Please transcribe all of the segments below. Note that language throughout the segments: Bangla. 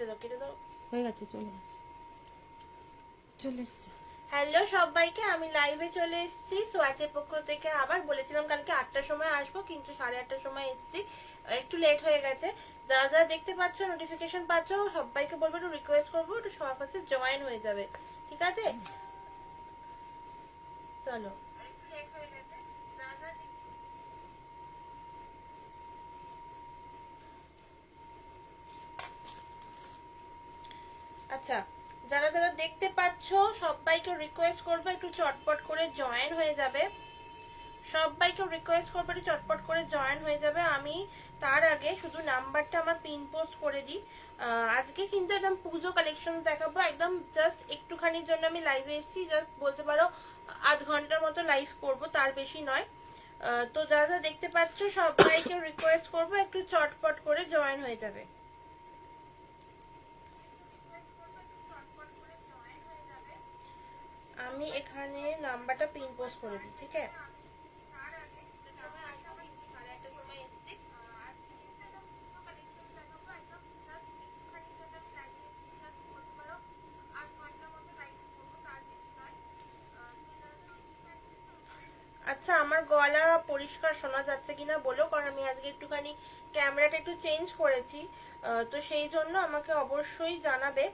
কেটে দাও কেটে দাও। হয়ে গেছে, চলে এসছে। হ্যালো সবাইকে, আমি লাইভে চলে এসেছি সোয়াচের পক্ষ থেকে। আবার বলেছিলাম কালকে 8টার সময় আসবো, কিন্তু 8:30টার সময় এসেছি, একটু লেট হয়ে গেছে। যারা যারা দেখতে পাচ্ছ, নোটিফিকেশন পাচ্ছ, সবাইকে বলবো, একটু রিকোয়েস্ট করবো একটু সবার কাছে জয়েন হয়ে যাবে, ঠিক আছে? চলো। আচ্ছা, যারা যারা দেখতে পাচ্ছ সবাইকে রিকোয়েস্ট করবো একটু চটপট করে জয়েন হয়ে যাবে। সবাইকে রিকোয়েস্ট করবো একটু চটপট করে জয়েন হয়ে যাবে। আমি তার আগে শুধু নাম্বারটা আমার পিন পোস্ট করে দিই। আজকে কিন্তু একদম পুজো কালেকশন দেখাবো, একদম জাস্ট একটুখানির জন্য আমি লাইভে এসেছি, জাস্ট বলতে পারো আধ ঘন্টার মতো লাইভ করবো, তার বেশি নয়। তো যারা যারা দেখতে পাচ্ছ সবাইকে রিকোয়েস্ট করবো একটু চটপট করে জয়েন হয়ে যাবে। আমি এখানে নাম্বারটা পিন পোস্ট করে দিই, ঠিক আছে? আচ্ছা, আমার গলা পরিষ্কার শোনা যাচ্ছে কিনা বলো, কারণ আমি আজকে একটুখানি ক্যামেরাটা একটু চেঞ্জ করেছি, তো সেই জন্য আমাকে অবশ্যই জানাবে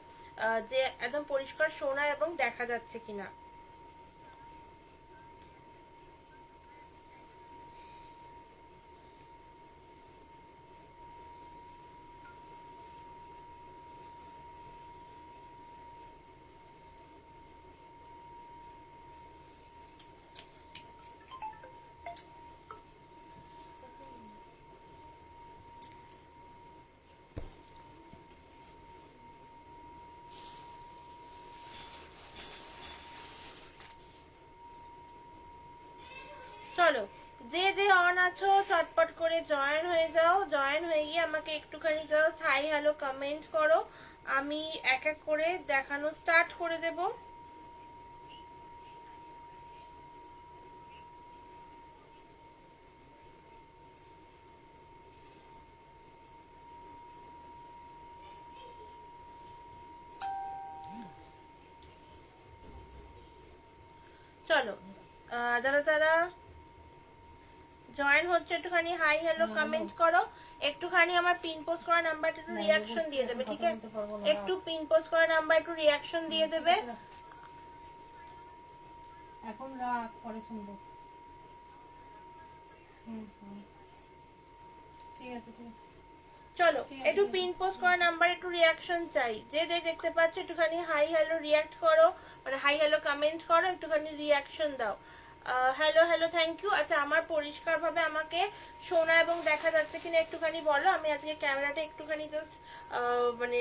যে একদম পরিষ্কার শোনা এবং দেখা যাচ্ছে কিনা। চলো, যে যে অন আছো চটপট করে জয়েন হয়ে যাও। জয়েন হয়ে গিয়ে আমাকে একটুখানি জাস্ট হাই হ্যালো কমেন্ট করো, আমি এক এক করে দেখানো স্টার্ট করে দেব। চলো, যারা যারা জয়েন হচ্ছে একটুখানি হাই হ্যালো কমেন্ট করো, একটুখানি আমার পিন পোস্ট করা নাম্বারটা একটু রিয়াকশন দিয়ে দেবে, ঠিক আছে? একটু পিন পোস্ট করা নাম্বার একটু রিয়াকশন দিয়ে দেবে। এখন রাখ, পরে শুনবো। ঠিক আছে, ঠিক আছে। চলো, একটু পিন পোস্ট করা নাম্বার একটু রিয়াকশন চাই। যে যে দেখতে পাচ্ছ একটুখানি হাই হ্যালো রিয়াক্ট করো, মানে হাই হ্যালো কমেন্ট করো, একটুখানি রিয়াকশন দাও। Hello hello, thank you. আচ্ছা, আমার পরিষ্কারভাবে আমাকে শোনা এবং দেখা যাচ্ছে কিনা একটুখানি বলো। আমি আজকে ক্যামেরাটা একটুখানি জাস্ট মানে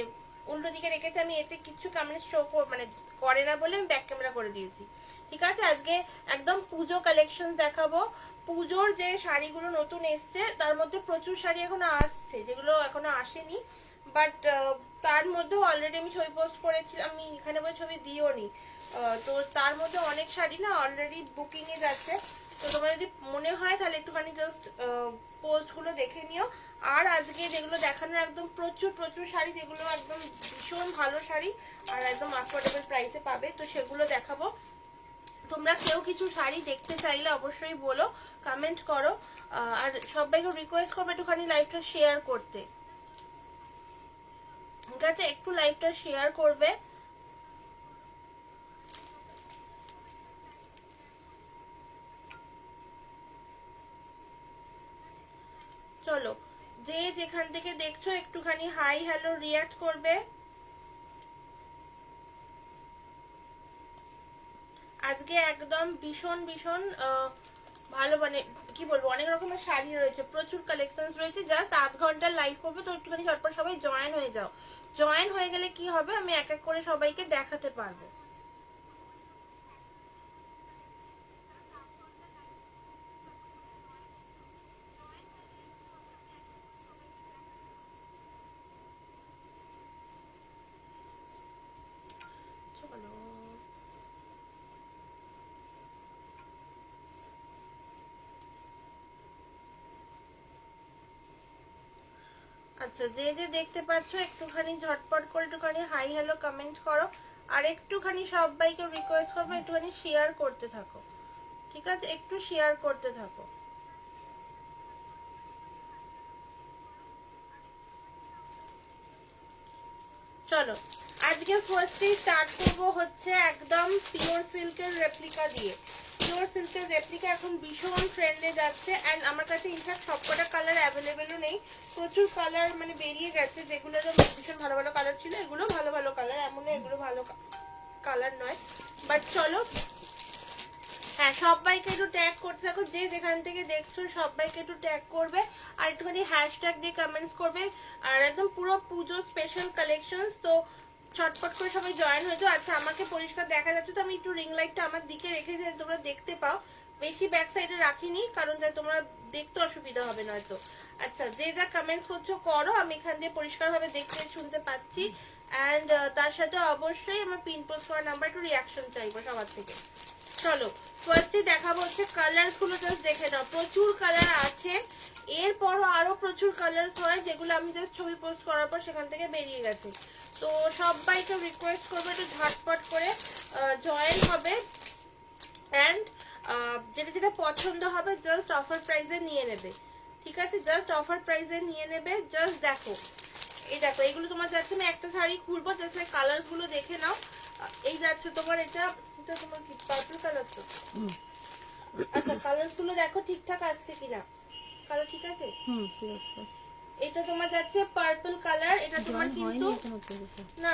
উল্টো দিকে রেখেছি, আমি এতে কিছু কমেন্ট শো মানে করে না বলে আমি ব্যাক ক্যামেরা করে দিয়েছি, ঠিক আছে? আজকে একদম পুজো কালেকশন দেখাবো। পুজোর যে শাড়িগুলো নতুন এসছে তার মধ্যে প্রচুর শাড়ি এখনো আসছে, যেগুলো এখনো আসেনি, বাট তার মধ্যেও অলরেডি আমি ছবি পোস্ট করেছিলাম, আমি এখানে বলে ছবি দিও নি। তো তার মধ্যে অনেক শাড়ি না অলরেডি বুকিং এ যাচ্ছে। তো তোমার যদি মনে হয় তাহলে একটুখানি জাস্ট পোস্ট গুলো দেখে নিও। আর আজকে যেগুলো দেখানোর একদম প্রচুর প্রচুর শাড়ি, যেগুলো একদম ভীষণ ভালো শাড়ি আর একদম অ্যাফোর্ডেবল প্রাইসে পাবে, তো সেগুলো দেখাবো। তোমরা কেউ কিছু শাড়ি দেখতে চাইলে অবশ্যই বলো, কমেন্ট করো। আর সবাইকে রিকোয়েস্ট করবে একটুখানি লাইভটা শেয়ার করতে, ঠিক আছে? একটু লাইভটা শেয়ার করবে। চলো, যে যেখান থেকে দেখছো একটুখানি হাই হ্যালো রিয়াক্ট করবে। আজকে একদম ভীষণ ভীষণ ভালো, মানে কি বলবো, অনেক রকমের শাড়ি রয়েছে, প্রচুর কালেকশন রয়েছে। জাস্ট আধ ঘন্টার লাইভ করবে, তো একটুখানি ঝটপট সবাই জয়েন হয়ে যাও। জয়েন হয়ে গেলে কি হবে, আমি এক এক করে সবাইকে দেখাতে পারবো। চলো, আচ্ছা, যে যে দেখতে পাচ্ছ একটুখানি ঝটপট করে একটুখানি হাই হ্যালো কমেন্ট করো, আর একটুখানি সবাইকে রিকোয়েস্ট করবো একটুখানি শেয়ার করতে থাকো, ঠিক আছে? একটু শেয়ার করতে থাকো। চলো আজকে ফার্স্টে স্টার্ট করব হচ্ছে একদম পিওর সিল্কের রেপ্লিকা দিয়ে। পিওর সিল্কের রেপ্লিকা এখন ভীষণ ট্রেন্ডে যাচ্ছে, অ্যান্ড আমার কাছে ইনফ্যাক্ট সবকটা কালার অ্যাভেলেবেলও নেই, প্রচুর কালার মানে বেরিয়ে গেছে, যেগুলোরও ভীষণ ভালো ভালো কালার ছিল। এগুলো ভালো ভালো কালার, এমন না এগুলো ভালো কালার নয়, বাট চলো হ্যাঁ সবাইকে একটু ট্যাগ করতে থাকো, যে যেখান থেকে দেখছো সবাইকে একটু ট্যাগ করবে আর একটুখানি হ্যাশট্যাগ দিয়ে কমেন্টস করবে, আর একদম পুরো পুজো স্পেশাল কালেকশন। তো ছটপট করে সবাই জয়েন হয়ে যাও। আচ্ছা আমাকে পরিষ্কার দেখা যাচ্ছে তো, আমি একটু রিং লাইটটা আমার দিকে রেখেছি যাতে তোমরা দেখতে পাও, বেশি ব্যাক সাইডে রাখিনি কারণ যাতে তোমরা দেখতে অসুবিধা হবে নয়তো। আচ্ছা যে যা কমেন্টস করছো করো, আমি এখান দিয়ে পরিষ্কারভাবে দেখতে শুনতে পাচ্ছি, অ্যান্ড তার সাথে অবশ্যই আমার পিন পোস্ট করা নাম্বার একটু রিয়াকশন চাইবো সবার থেকে। চলো ফার্স্টে দেখাবো হচ্ছে কালার গুলো, জাস্ট দেখে নাও, প্রচুর কালার আছে, এরপরও আরো প্রচুর কালার হয় যেগুলো আমি জাস্ট ছবি পোস্ট করার পর সেখান থেকে বেরিয়ে গেছে। তো সবাইকে রিকোয়েস্ট করবো একটু ঝটপট করে জয়েন হবে, অ্যান্ড যেটা যেটা পছন্দ হবে জাস্ট অফার প্রাইসে নিয়ে নেবে, ঠিক আছে? জাস্ট অফার প্রাইসে নিয়ে নেবে। জাস্ট দেখো এই দেখো এগুলো তোমার যাচ্ছে, আমি একটা শাড়ি খুলবো জাস্ট কালার গুলো দেখে নাও। এই যাচ্ছে তোমার এটা তোমার কি পার্পল কালার তো? আচ্ছা কালার গুলো দেখো ঠিকঠাক আসছে কিনা, কালার ঠিক আছে? এটা তোমার যাচ্ছে পার্পল কালার, এটা তোমার কিন্তু না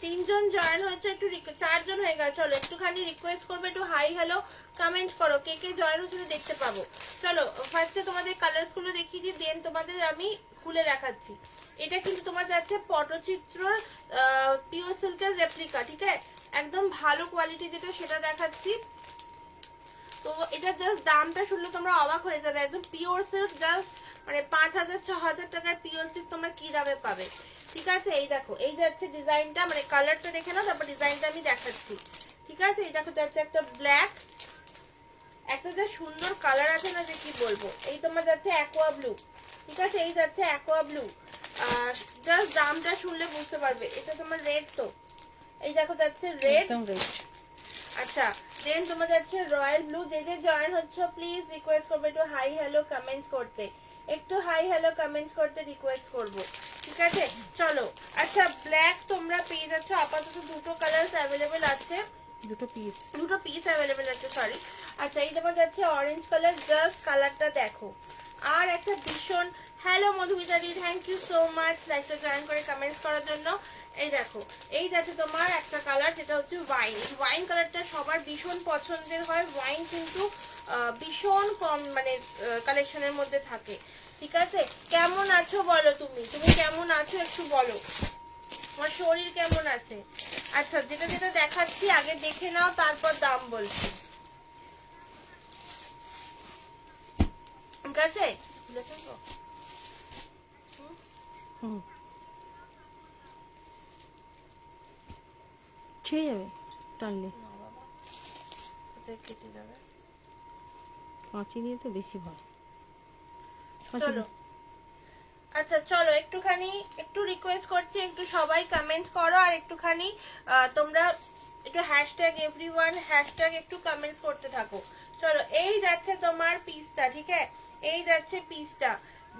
3 জন জয়েন হয়েছে, একটু 4 জন হয়ে গেছে। চলো একটুখানি রিকোয়েস্ট করবে একটু হাই হ্যালো কমেন্ট করো, কে কে জয়েন হচ্ছে দেখতে পাবো। চলো ফার্স্টে তোমাদের কালার গুলো দেখিয়ে দিই, দেন তোমাদের আমি খুলে দেখাচ্ছি। এটা কিন্তু তোমার যাচ্ছে পটচিত্রর পিওর সিল্কের রেপ্লিকা, ঠিক আছে? একদম ভালো কোয়ালিটি যেটা সেটা দেখাচ্ছি। তো এটা জাস্ট দামটা শুনলে তোমরা অবাক হয়ে যাবে, একদম পিওর সিল্ক, জাস্ট মানে 5,000-6,000 টাকার পিওর সিল্ক তোমরা কি দামে পাবে, ঠিক আছে? এই দেখো এই যাচ্ছে ডিজাইনটা, মানে কালারটা দেখে নাও তারপর ডিজাইনটা আমি দেখাচ্ছি, ঠিক আছে? এই দেখো যাচ্ছে একটা ব্ল্যাক, একটা যে সুন্দর কালার আছে না যে কি বলবো, এই তোমার যাচ্ছে অ্যাকোয়া ব্লু, ঠিক আছে? এই যাচ্ছে অ্যাকোয়া ব্লু, জাস্ট দামটা শুনলে বুঝতে পারবে। এটা তোমার রেড, তো এই দেখো যাচ্ছে রেড, আচ্ছা দেন তোমার যাচ্ছে রয়্যাল ব্লু। যে যে জয়েন হচ্ছে প্লিজ রিকোয়েস্ট করবো একটু হাই হ্যালো কমেন্টস করতে, একটু হাই হ্যালো কমেন্টস করতে রিকোয়েস্ট করব, ঠিক আছে? চলো আচ্ছা ব্ল্যাক তোমরা পেয়ে যাচ্ছ, আপাতত দুটো কালার অ্যাভেলেবেল আছে, দুটো পিস অ্যাভেলেবেল আছে, সরি। আচ্ছা এই তোমার যাচ্ছে অরেঞ্জ কালার, জাস্ট কালারটা দেখো, আর একটা ভীষণ হ্যালো মধুমিতা দি, থ্যাংক ইউ সো মাচ লাইভটা জয়েন করে কমেন্টস করার জন্য। এই দেখো এই যাচ্ছে তোমার একটা কালার যেটা হচ্ছে ওয়াইন, এই ওয়াইন কালারটা সবার ভীষণ পছন্দের হয়, ওয়াইন কিন্তু ভীষণ কম মানে কালেকশনের মধ্যে থাকে, ঠিক আছে? কেমন আছো বলো, তুমি তুমি কেমন আছো একটু বলো, তোমার শরীর কেমন আছে? আচ্ছা যেটা যেটা দেখাচ্ছি আগে দেখে নাও তারপর দাম বলছি, ঠিক আছে? ছেড়ে যাবে টানলে, কেটে যাবে। কাঁচি দিয়ে তো বেশি ভালো। চলো আচ্ছা চলো একটুখানি একটু রিকোয়েস্ট করছি একটু সবাই কমেন্ট করো, আর একটুখানি তোমরা একটু হ্যাশট্যাগ এভরিওয়ান হ্যাশট্যাগ একটু কমেন্টস করতে থাকো। চলো এই যাচ্ছে তোমার পিসটা, ঠিক আছে? এই যাচ্ছে পিসটা,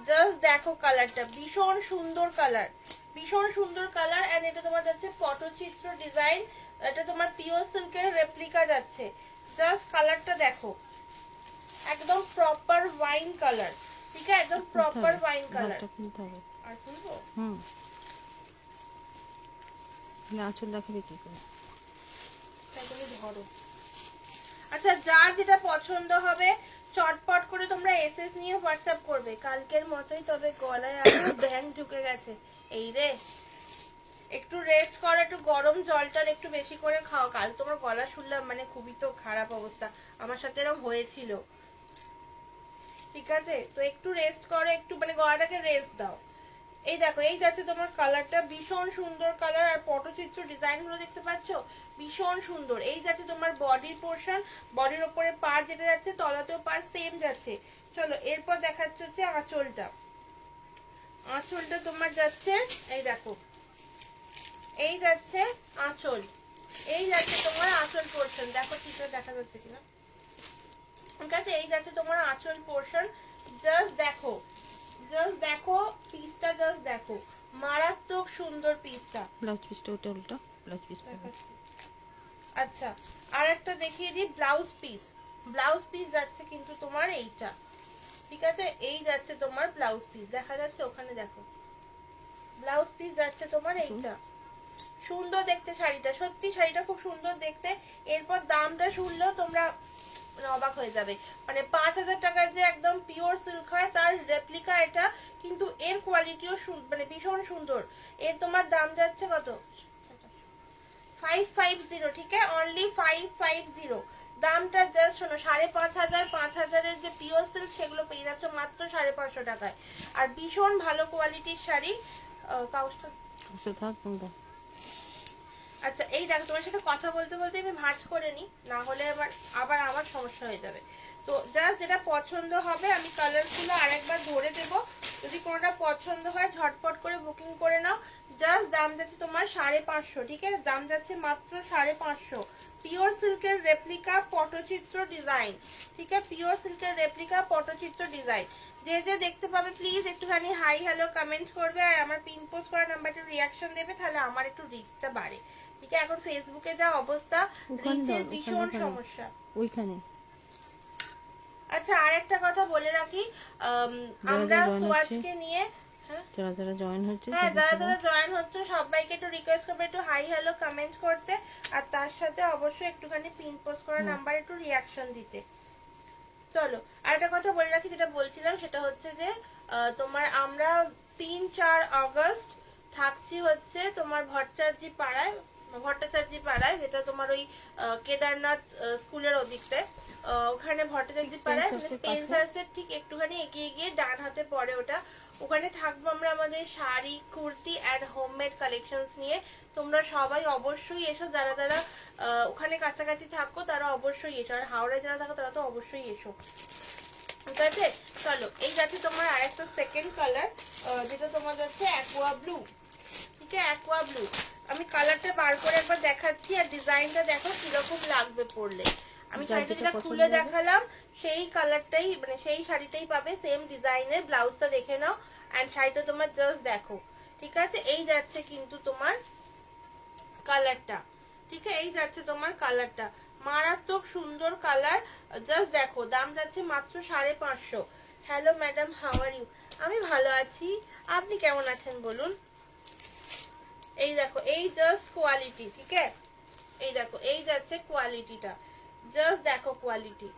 জাস্ট দেখো কালারটা ভীষণ সুন্দর কালার, ভীষণ সুন্দর কালার, এন্ড এটা তোমার যাচ্ছে পটচিত্র ডিজাইন, এটা তোমার পিওর সিল্কের রেপ্লিকা যাচ্ছে, জাস্ট কালারটা দেখো, একদম প্রপার ওয়াইন কালার, ঠিক আছে? একদম প্রপার ওয়াইন কালার। আর খুলবো আঁচল রাখবে কি করে? ধরো আচ্ছা যার যেটা পছন্দ হবে চটপট করে তোমরা এসএস নিয়ে হোয়াটসঅ্যাপ করবে, কালকের মতোই। তবে গলায় আরো ব্যাং ঢুকে গেছে, এই রে একটু রেস্ট করো, একটু গরম জলটা একটু বেশি করে খাও, কাল তোমার গলা শুনলাম মানে খুবই তো খারাপ অবস্থা, আমার সাথে এরকম হয়েছিল, ঠিক আছে? তো একটু রেস্ট করো, একটু মানে গলাটাকে রেস্ট দাও। এই দেখো এই যাচ্ছে তোমার কালারটা, ভীষণ সুন্দর কালার, আর পটচিত্র ডিজাইন গুলো দেখতে পাচ্ছ ভীষণ সুন্দর। এই যাচ্ছে তোমার বডির পোর্শন, বডির ওপরে পার যেটা যাচ্ছে তলাতেও পার সেম যাচ্ছে। চলো এরপর দেখাচ্ছে হচ্ছে আঁচলটা, আঁচলটা তোমার যাচ্ছে, এই দেখো, এই যাচ্ছে আঁচল, এই যাচ্ছে তোমার আঁচল পোর্শন, দেখো ঠিক করে দেখা যাচ্ছে কিনা, ঠিক আছে? এই যাচ্ছে তোমার আঁচল পোর্শন। জাস্ট দেখো, জাস্ট দেখো পিসটা, জাস্ট দেখো, মারাত্মক সুন্দর পিসটা। ব্লাউজ পিসটা ওটা উল্টা, ব্লাউজ পিস আচ্ছা, আর একটা দেখিয়ে দিই ব্লাউজ পিস। ব্লাউজ পিস যাচ্ছে কিন্তু তোমার এইটা, ঠিক আছে? এই যাচ্ছে তোমার ব্লাউজ পিস, দেখা যাচ্ছে ওখানে দেখো, ব্লাউজ পিস যাচ্ছে তোমার এইটা। সুন্দর দেখতে শাড়িটা, সত্যি শাড়িটা খুব সুন্দর দেখতে। এরপর দামটা শুনলেও তোমরা মানে অবাক হয়ে যাবে, মানে 5,000 টাকার যে একদম পিওর সিল্ক হয় তার রেপ্লিকা এটা, কিন্তু এর কোয়ালিটিও মানে ভীষণ সুন্দর। এর তোমার দাম যাচ্ছে কত? 550, ঠিক আছে? অনলি 550। দামটা জাস্ট শোনো, 5,500, 5,000-এর যে পিওর সিল্ক সেগুলো পেয়ে যাচ্ছ মাত্র 550 টাকায়। আর ভীষণ ভালো কোয়ালিটির শাড়ি। কাউসটা থাক কোনটা। আচ্ছা, এই দেখো, তোমার সাথে কথা বলতে বলতে আমি ভাঁজ করে নি, না হলে আবার আমার সমস্যা হয়ে যাবে। তো জাস্ট যেটা পছন্দ হবে আমি কালারগুলো আরেকবার ধরে দেব, যদি কোনোটা পছন্দ হয় ঝটপট করে বুকিং করে নাও। জাস্ট দাম যাচ্ছে তোমার 550, ঠিক আছে? দাম যাচ্ছে মাত্র 550। পিওর সিল্কের রেপ্লিকা পটচিত্র ডিজাইন, ঠিক আছে? পিওর সিল্কের রেপ্লিকা পটচিত্র ডিজাইন। যে যে দেখতে পাবে প্লিজ একটুখানি হাই হ্যালো কমেন্ট করবে, আর আমার পিন পোস্ট করা নাম্বারটা রিয়াকশন দেবে, তাহলে আমার একটু রিস্কটা বাড়ে, ঠিক আছে? এখন ফেসবুকে যা অবস্থা, রিচের ভীষণ সমস্যা ওইখানে। আচ্ছা, আর একটা কথা বলে রাখি, আমরা সোয়াজকে নিয়ে, যারা যারা জয়েন হচ্ছে, হ্যাঁ যারা যারা জয়েন হচ্ছে সবাইকে একটু রিকোয়েস্ট করবে একটু হাই হ্যালো কমেন্ট করতে, আর তার সাথে অবশ্যই একটুখানি পিন পোস্ট করা নাম্বার একটু রিয়াকশন দিতে। চলো, আর একটা কথা বলে রাখি, যেটা বলছিলাম সেটা হচ্ছে যে তোমার আমরা 3-4 আগস্ট থাকছি হচ্ছে তোমার ভট্টাচার্যি পাড়ায়, যেটা তোমার ওই কেদারনাথ স্কুলের ওদিকটায়, ওখানে ভট্টাচার্যি পাড়ায়, স্পেন্সার্সের ঠিক একটুখানি এগিয়ে গিয়ে ডান হাতে পড়ে ওটা। ওখানে থাকবো আমরা আমাদের sari, kurti and homemade collections নিয়ে। তোমরা সবাই অবশ্যই এসো, যারা যারা ওখানে কাছাকাছি থাকো তারা অবশ্যই এসো, আর হাওড়ায় যারা থাকো তারা তো অবশ্যই এসো, ঠিক আছে? চলো, এই যাচ্ছে তোমার আরেকটা সেকেন্ড কালার, যেটা তোমার যাচ্ছে অ্যাকোয়া ব্লু, ঠিক আছে? Aqua blue. আমি কালারটা বার করে একবার দেখাচ্ছি, আর ডিজাইনটা দেখো কিরকম লাগবে পরলে। আমি শাড়িটা যেটা খুলে দেখালাম সেই কালারটাই, মানে সেই শাড়িটাই পাবে, সেম ডিজাইনের। ব্লাউজটা দেখে নাও, এন্ড শাড়িটা তোমার জাস্ট দেখো, ঠিক আছে? এই যাচ্ছে কিন্তু তোমার কালারটা, ঠিক আছে? এই যাচ্ছে তোমার কালারটা, মারাত্মক সুন্দর কালার। জাস্ট দেখো, দাম যাচ্ছে মাত্র 550। Hello madam, how are you? আমি ভালো আছি, আপনি কেমন আছেন বলুন? এই দেখো, এই জাস্ট কোয়ালিটি, ঠিক আছে? এই দেখো, এই যাচ্ছে কোয়ালিটিটা, জাস্ট দেখো কোয়ালিটি,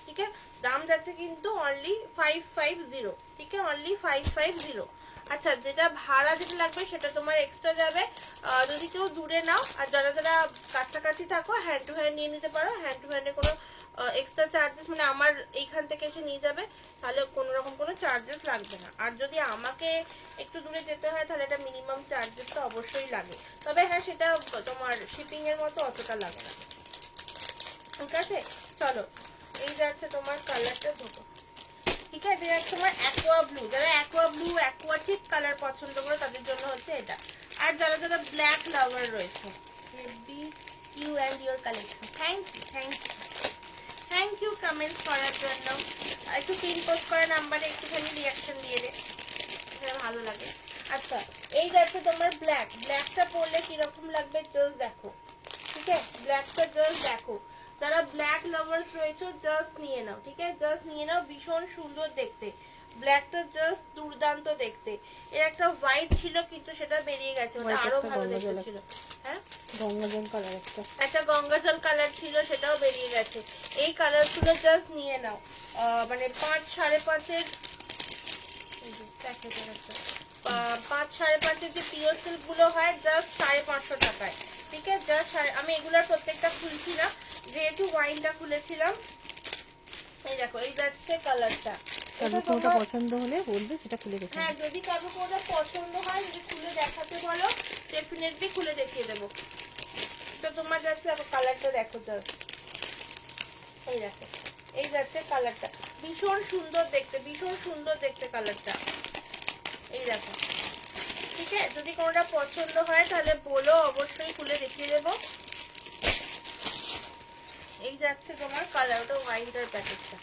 ঠিক আছে? দাম যাচ্ছে কিন্তু অনলি 550, ঠিক আছে? অনলি 550। আচ্ছা, যেটা ভাড়া যেটা লাগবে সেটা তোমার এক্সট্রা যাবে যদি কেউ দূরে নাও, আর যারা যারা কাছাকাছি থাকো হ্যান্ড টু হ্যান্ড নিয়ে নিতে পারো। হ্যান্ড টু হ্যান্ডে কোনো এক্সট্রা চার্জেস, মানে আমার এইখান থেকে এসে নিয়ে যাবে, তাহলে কোনো রকম কোনো চার্জেস লাগবে না। আর যদি আমাকে একটু দূরে যেতে হয় তাহলে এটা মিনিমাম চার্জেস তো অবশ্যই লাগে, তবে হ্যাঁ সেটা তোমার শিপিং এর মতো অতটা লাগে না, ঠিক আছে? চলো, এই যাচ্ছে তোমার কালারটা দুটো, ঠিক আছে? এটা তোমার অ্যাকোয়া ব্লু, যারা অ্যাকোয়া ব্লু অ্যাকোয়াটিক কালার পছন্দ করে তাদের জন্য হচ্ছে এটা। আর যারা যারা ব্ল্যাক লাভার রয়েছে, be you and your collection, thank you, thank you, thank you comment করার জন্য। একটু পিন পোস্ট করা নাম্বারে একটুখানি রিয়াকশন দিয়ে দে, ভালো লাগে। আচ্ছা, এই যাচ্ছে তোমার ব্ল্যাক, ব্ল্যাকটা পরলে কিরকম লাগবে জাস্ট দেখো, ঠিক আছে? ব্ল্যাকটা জাস্ট দেখো, যারা ব্ল্যাক লাভার্স রয়েছে জাস্ট নিয়ে নাও, ঠিক আছে? জাস্ট নিয়ে নাও, ভীষণ সুন্দর দেখতে, ব্ল্যাকটা জাস্ট দুর্দান্ত দেখতে। এর একটা হোয়াইট ছিল কিন্তু সেটা বেরিয়ে গেছে, ওটা আরো ভালো দেখতে ছিল। হ্যাঁ, গঙ্গাজল কালার একটা গঙ্গাজল কালার ছিল, সেটাও বেরিয়ে গেছে। এই কালার গুলো জাস্ট নিয়ে নাও, মানে 5-5.5-এর 5-5.5-এর যে পিওর সিল্ক গুলো হয় জাস্ট 550 টাকায়, ঠিক আছে? জাস্ট আমি এগুলোর প্রত্যেকটা খুলছি না, যেহেতু ওয়াইনটা খুলেছিলাম। এই দেখো, এই যাচ্ছে কালারটা, পছন্দ হলে বলবে, সেটা খুলে দেখো। হ্যাঁ, যদি কারো কোনটা পছন্দ হয়, যদি খুলে দেখাতে বলো ডেফিনেটলি খুলে দেখিয়ে দেবো। তো তোমার যাচ্ছে কালারটা দেখো, জাস্ট এই দেখো, এই যাচ্ছে কালারটা, ভীষণ সুন্দর দেখতে, ভীষণ সুন্দর দেখতে কালারটা। এই দেখো, আছে, যদি কোনোটা পছন্দ হয় তাহলে বলো, অবশ্যই খুলে দেখিয়ে দেবো। এই যাচ্ছে তোমার কালার, ওটা হোয়াইটের প্যাকেটটা।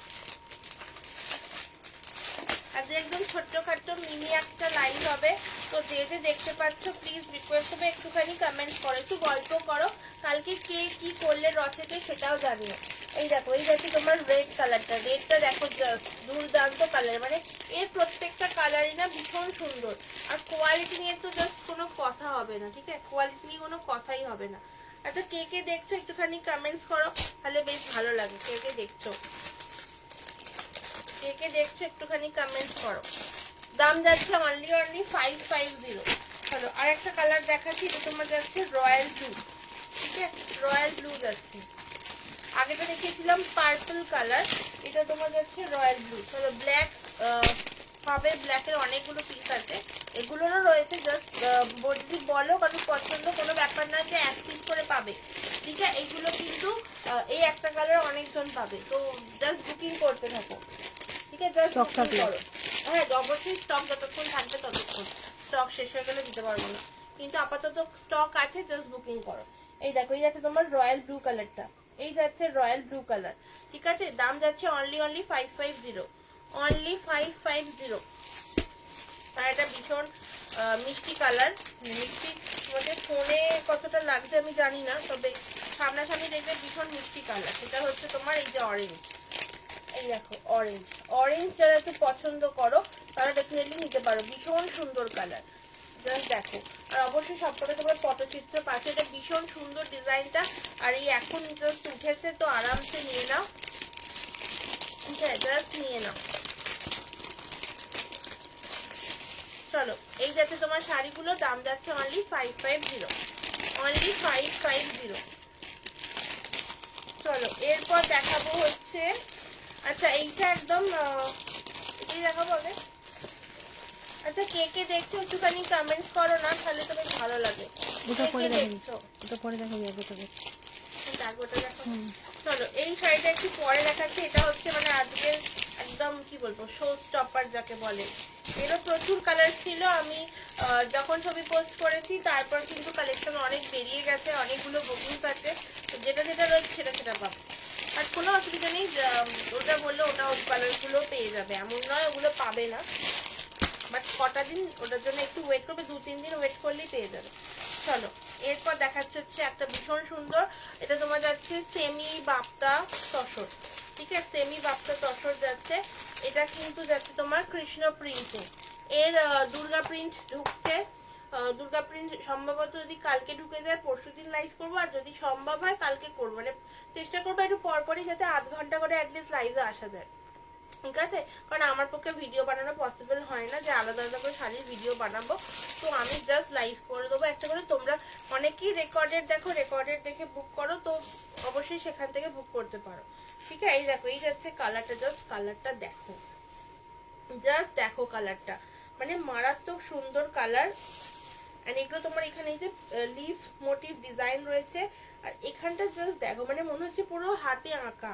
আজকে একদম ছোট্টখাট্টো মিনি একটা লাইভ হবে, তো যে যে দেখতে পাচ্ছ প্লিজ রিকোয়েস্ট হবে একটুখানি কমেন্ট করো, একটু গল্প করো, কালকে কে কি করলে রথেতে সেটাও জানিও। এই দেখো, এই যাচ্ছে তোমার রেড কালারটা, রেডটা দেখো জাস্ট দুর্দান্ত কালার, মানে এর প্রত্যেকটা কালারই না ভীষণ সুন্দর। আর কোয়ালিটি নিয়ে তো জাস্ট কোনো কথা হবে না, ঠিক আছে, কোয়ালিটি নিয়ে কোনো কথাই হবে না। আচ্ছা, কে কে দেখছো একটুখানি কমেন্টস করো, তাহলে বেশ ভালো লাগে। কে কে দেখছো, কে কে দেখছো একটুখানি কমেন্ট করো। দাম যাচ্ছে অনলি 550। চলো আর একটা কালার দেখাচ্ছি, এটা তোমার যাচ্ছে রয়্যাল ব্লু, ঠিক আছে, রয়্যাল ব্লু যাচ্ছে। আগেটা দেখিয়েছিলাম পার্পল কালার, এটা তোমার যাচ্ছে রয়্যাল ব্লু। চলো ব্ল্যাক পাবে, ব্ল্যাকের অনেকগুলো পিস আছে, এগুলোরও রয়েছে। জাস্ট যদি বলো কারণ পছন্দ, কোনো ব্যাপার না যে এক পিস করে পাবে, ঠিক আছে। এইগুলো কিন্তু এই একটা কালার অনেকজন পাবে, তো জাস্ট বুকিং করতে থাকো, ঠিক আছে, জাস্ট বুকিং করো। হ্যাঁ অবশ্যই, স্টক যতক্ষণ থাকবে ততক্ষণ, স্টক শেষ হয়ে গেলে দিতে পারবো না, কিন্তু আপাতত স্টক আছে, জাস্ট বুকিং করো। এই দেখো, এই যাচ্ছে তোমার রয়্যাল ব্লু কালারটা, এই যাচ্ছে রয়্যাল ব্লু কালার, ঠিক আছে। দাম যাচ্ছে অনলি 550, অনলি 550। আর এটা ভীষণ মিষ্টি কালার, মিষ্টি তোমাদের ফোনে কতটা লাগছে আমি জানি না, তবে সামনাসামনি দেখবে ভীষণ মিষ্টি কালার। সেটা হচ্ছে তোমার এই যে অরেঞ্জ, এই দেখো অরেঞ্জ, অরেঞ্জ যারা একটু পছন্দ করো তারা ডেফিনেটলি নিতে পারো, ভীষণ সুন্দর কালার, জাস্ট দেখো। আর অবশ্যই সবকটা তোমার পটচিত্র পাচ্ছে, এটা ভীষণ সুন্দর ডিজাইনটা। আর এই এখন জাস্ট উঠেছে, তো আরামসে নিয়ে নাও, ঠিক আছে, জাস্ট নিয়ে নাও। চলো এই যাচ্ছে তোমার শাড়িগুলো, দাম যাচ্ছে অনলি 550, অনলি 550। চলো এরপর দেখাবো হচ্ছে, আচ্ছা এইটা একদম এটাই দেখাবো আগে। আচ্ছা, কে কে দেখছো একটুখানি কমেন্ট করো না, তাহলে তো বেশ ভালো লাগে। ওটা কে পরে কে দেখাবি, দেখছো, ওটা পরে দেখাবি, আগে ওটা দেখ। ওটা দেখো। চলো এই শাড়িটা একটু পরে দেখাচ্ছি, এটা হচ্ছে মানে আজকের একদম কি বলবো শো স্টপার যাকে বলে। এরও প্রচুর কালার ছিল, আমি যখন ছবি পোস্ট করেছি তারপর কিন্তু কালেকশন অনেক বেরিয়ে গেছে, অনেকগুলো বুকিংস আছে, তো যেটা যেটা রয়েছে সেটা সেটা পাবো। আর কোনো অসুবিধা নেই, ওটা বললে ওটা ওই কালারগুলো পেয়ে যাবে, এমন নয় ওগুলো পাবে না, বাট কটা দিন ওটার জন্য একটু ওয়েট করবে, 2-3 দিন ওয়েট করলেই পেয়ে যাবে। চলো এরপর দেখাচ্ছে হচ্ছে একটা ভীষণ সুন্দর, এটা তোমার যাচ্ছে সেমি বাপ্তা তসর, ঠিক আছে, সেমি বাপ্তা তসর যাচ্ছে। এটা কিন্তু যাচ্ছে তোমার কৃষ্ণ প্রিন্টে, এর দুর্গা প্রিন্ট ঢুকছে, দুর্গা প্রিন্ট সম্ভবত যদি কালকে ঢুকে যায় পরশুদিন লাইভ করবো, আর যদি সম্ভব হয় কালকে করবো, মানে চেষ্টা করবো একটু পরপরই যাতে আধ ঘন্টা করে অ্যাটলিস্ট লাইভে আসা যায়, ঠিক আছে। কারণ আমার পক্ষে ভিডিও বানানো পসিবল হয় না যে আলাদা আলাদা করে শাড়ির ভিডিও বানাবো, তো আমি জাস্ট লাইভ করে দেবো একটা করে। তোমরা অনেকেই রেকর্ডেড দেখো, রেকর্ডেড দেখে বুক করো, তো অবশ্যই সেখান থেকে বুক করতে পারো, ঠিক আছে। এই দেখো, এই যাচ্ছে কালারটা, জাস্ট কালারটা দেখো, জাস্ট দেখো কালারটা, মানে মারাত্মক সুন্দর কালার। এন্ড এগুলো তোমার এখানে এই যে লিফ মোটিভ ডিজাইন রয়েছে, আর এখানটা জাস্ট দেখো, মানে মনে হচ্ছে পুরো হাতে আঁকা,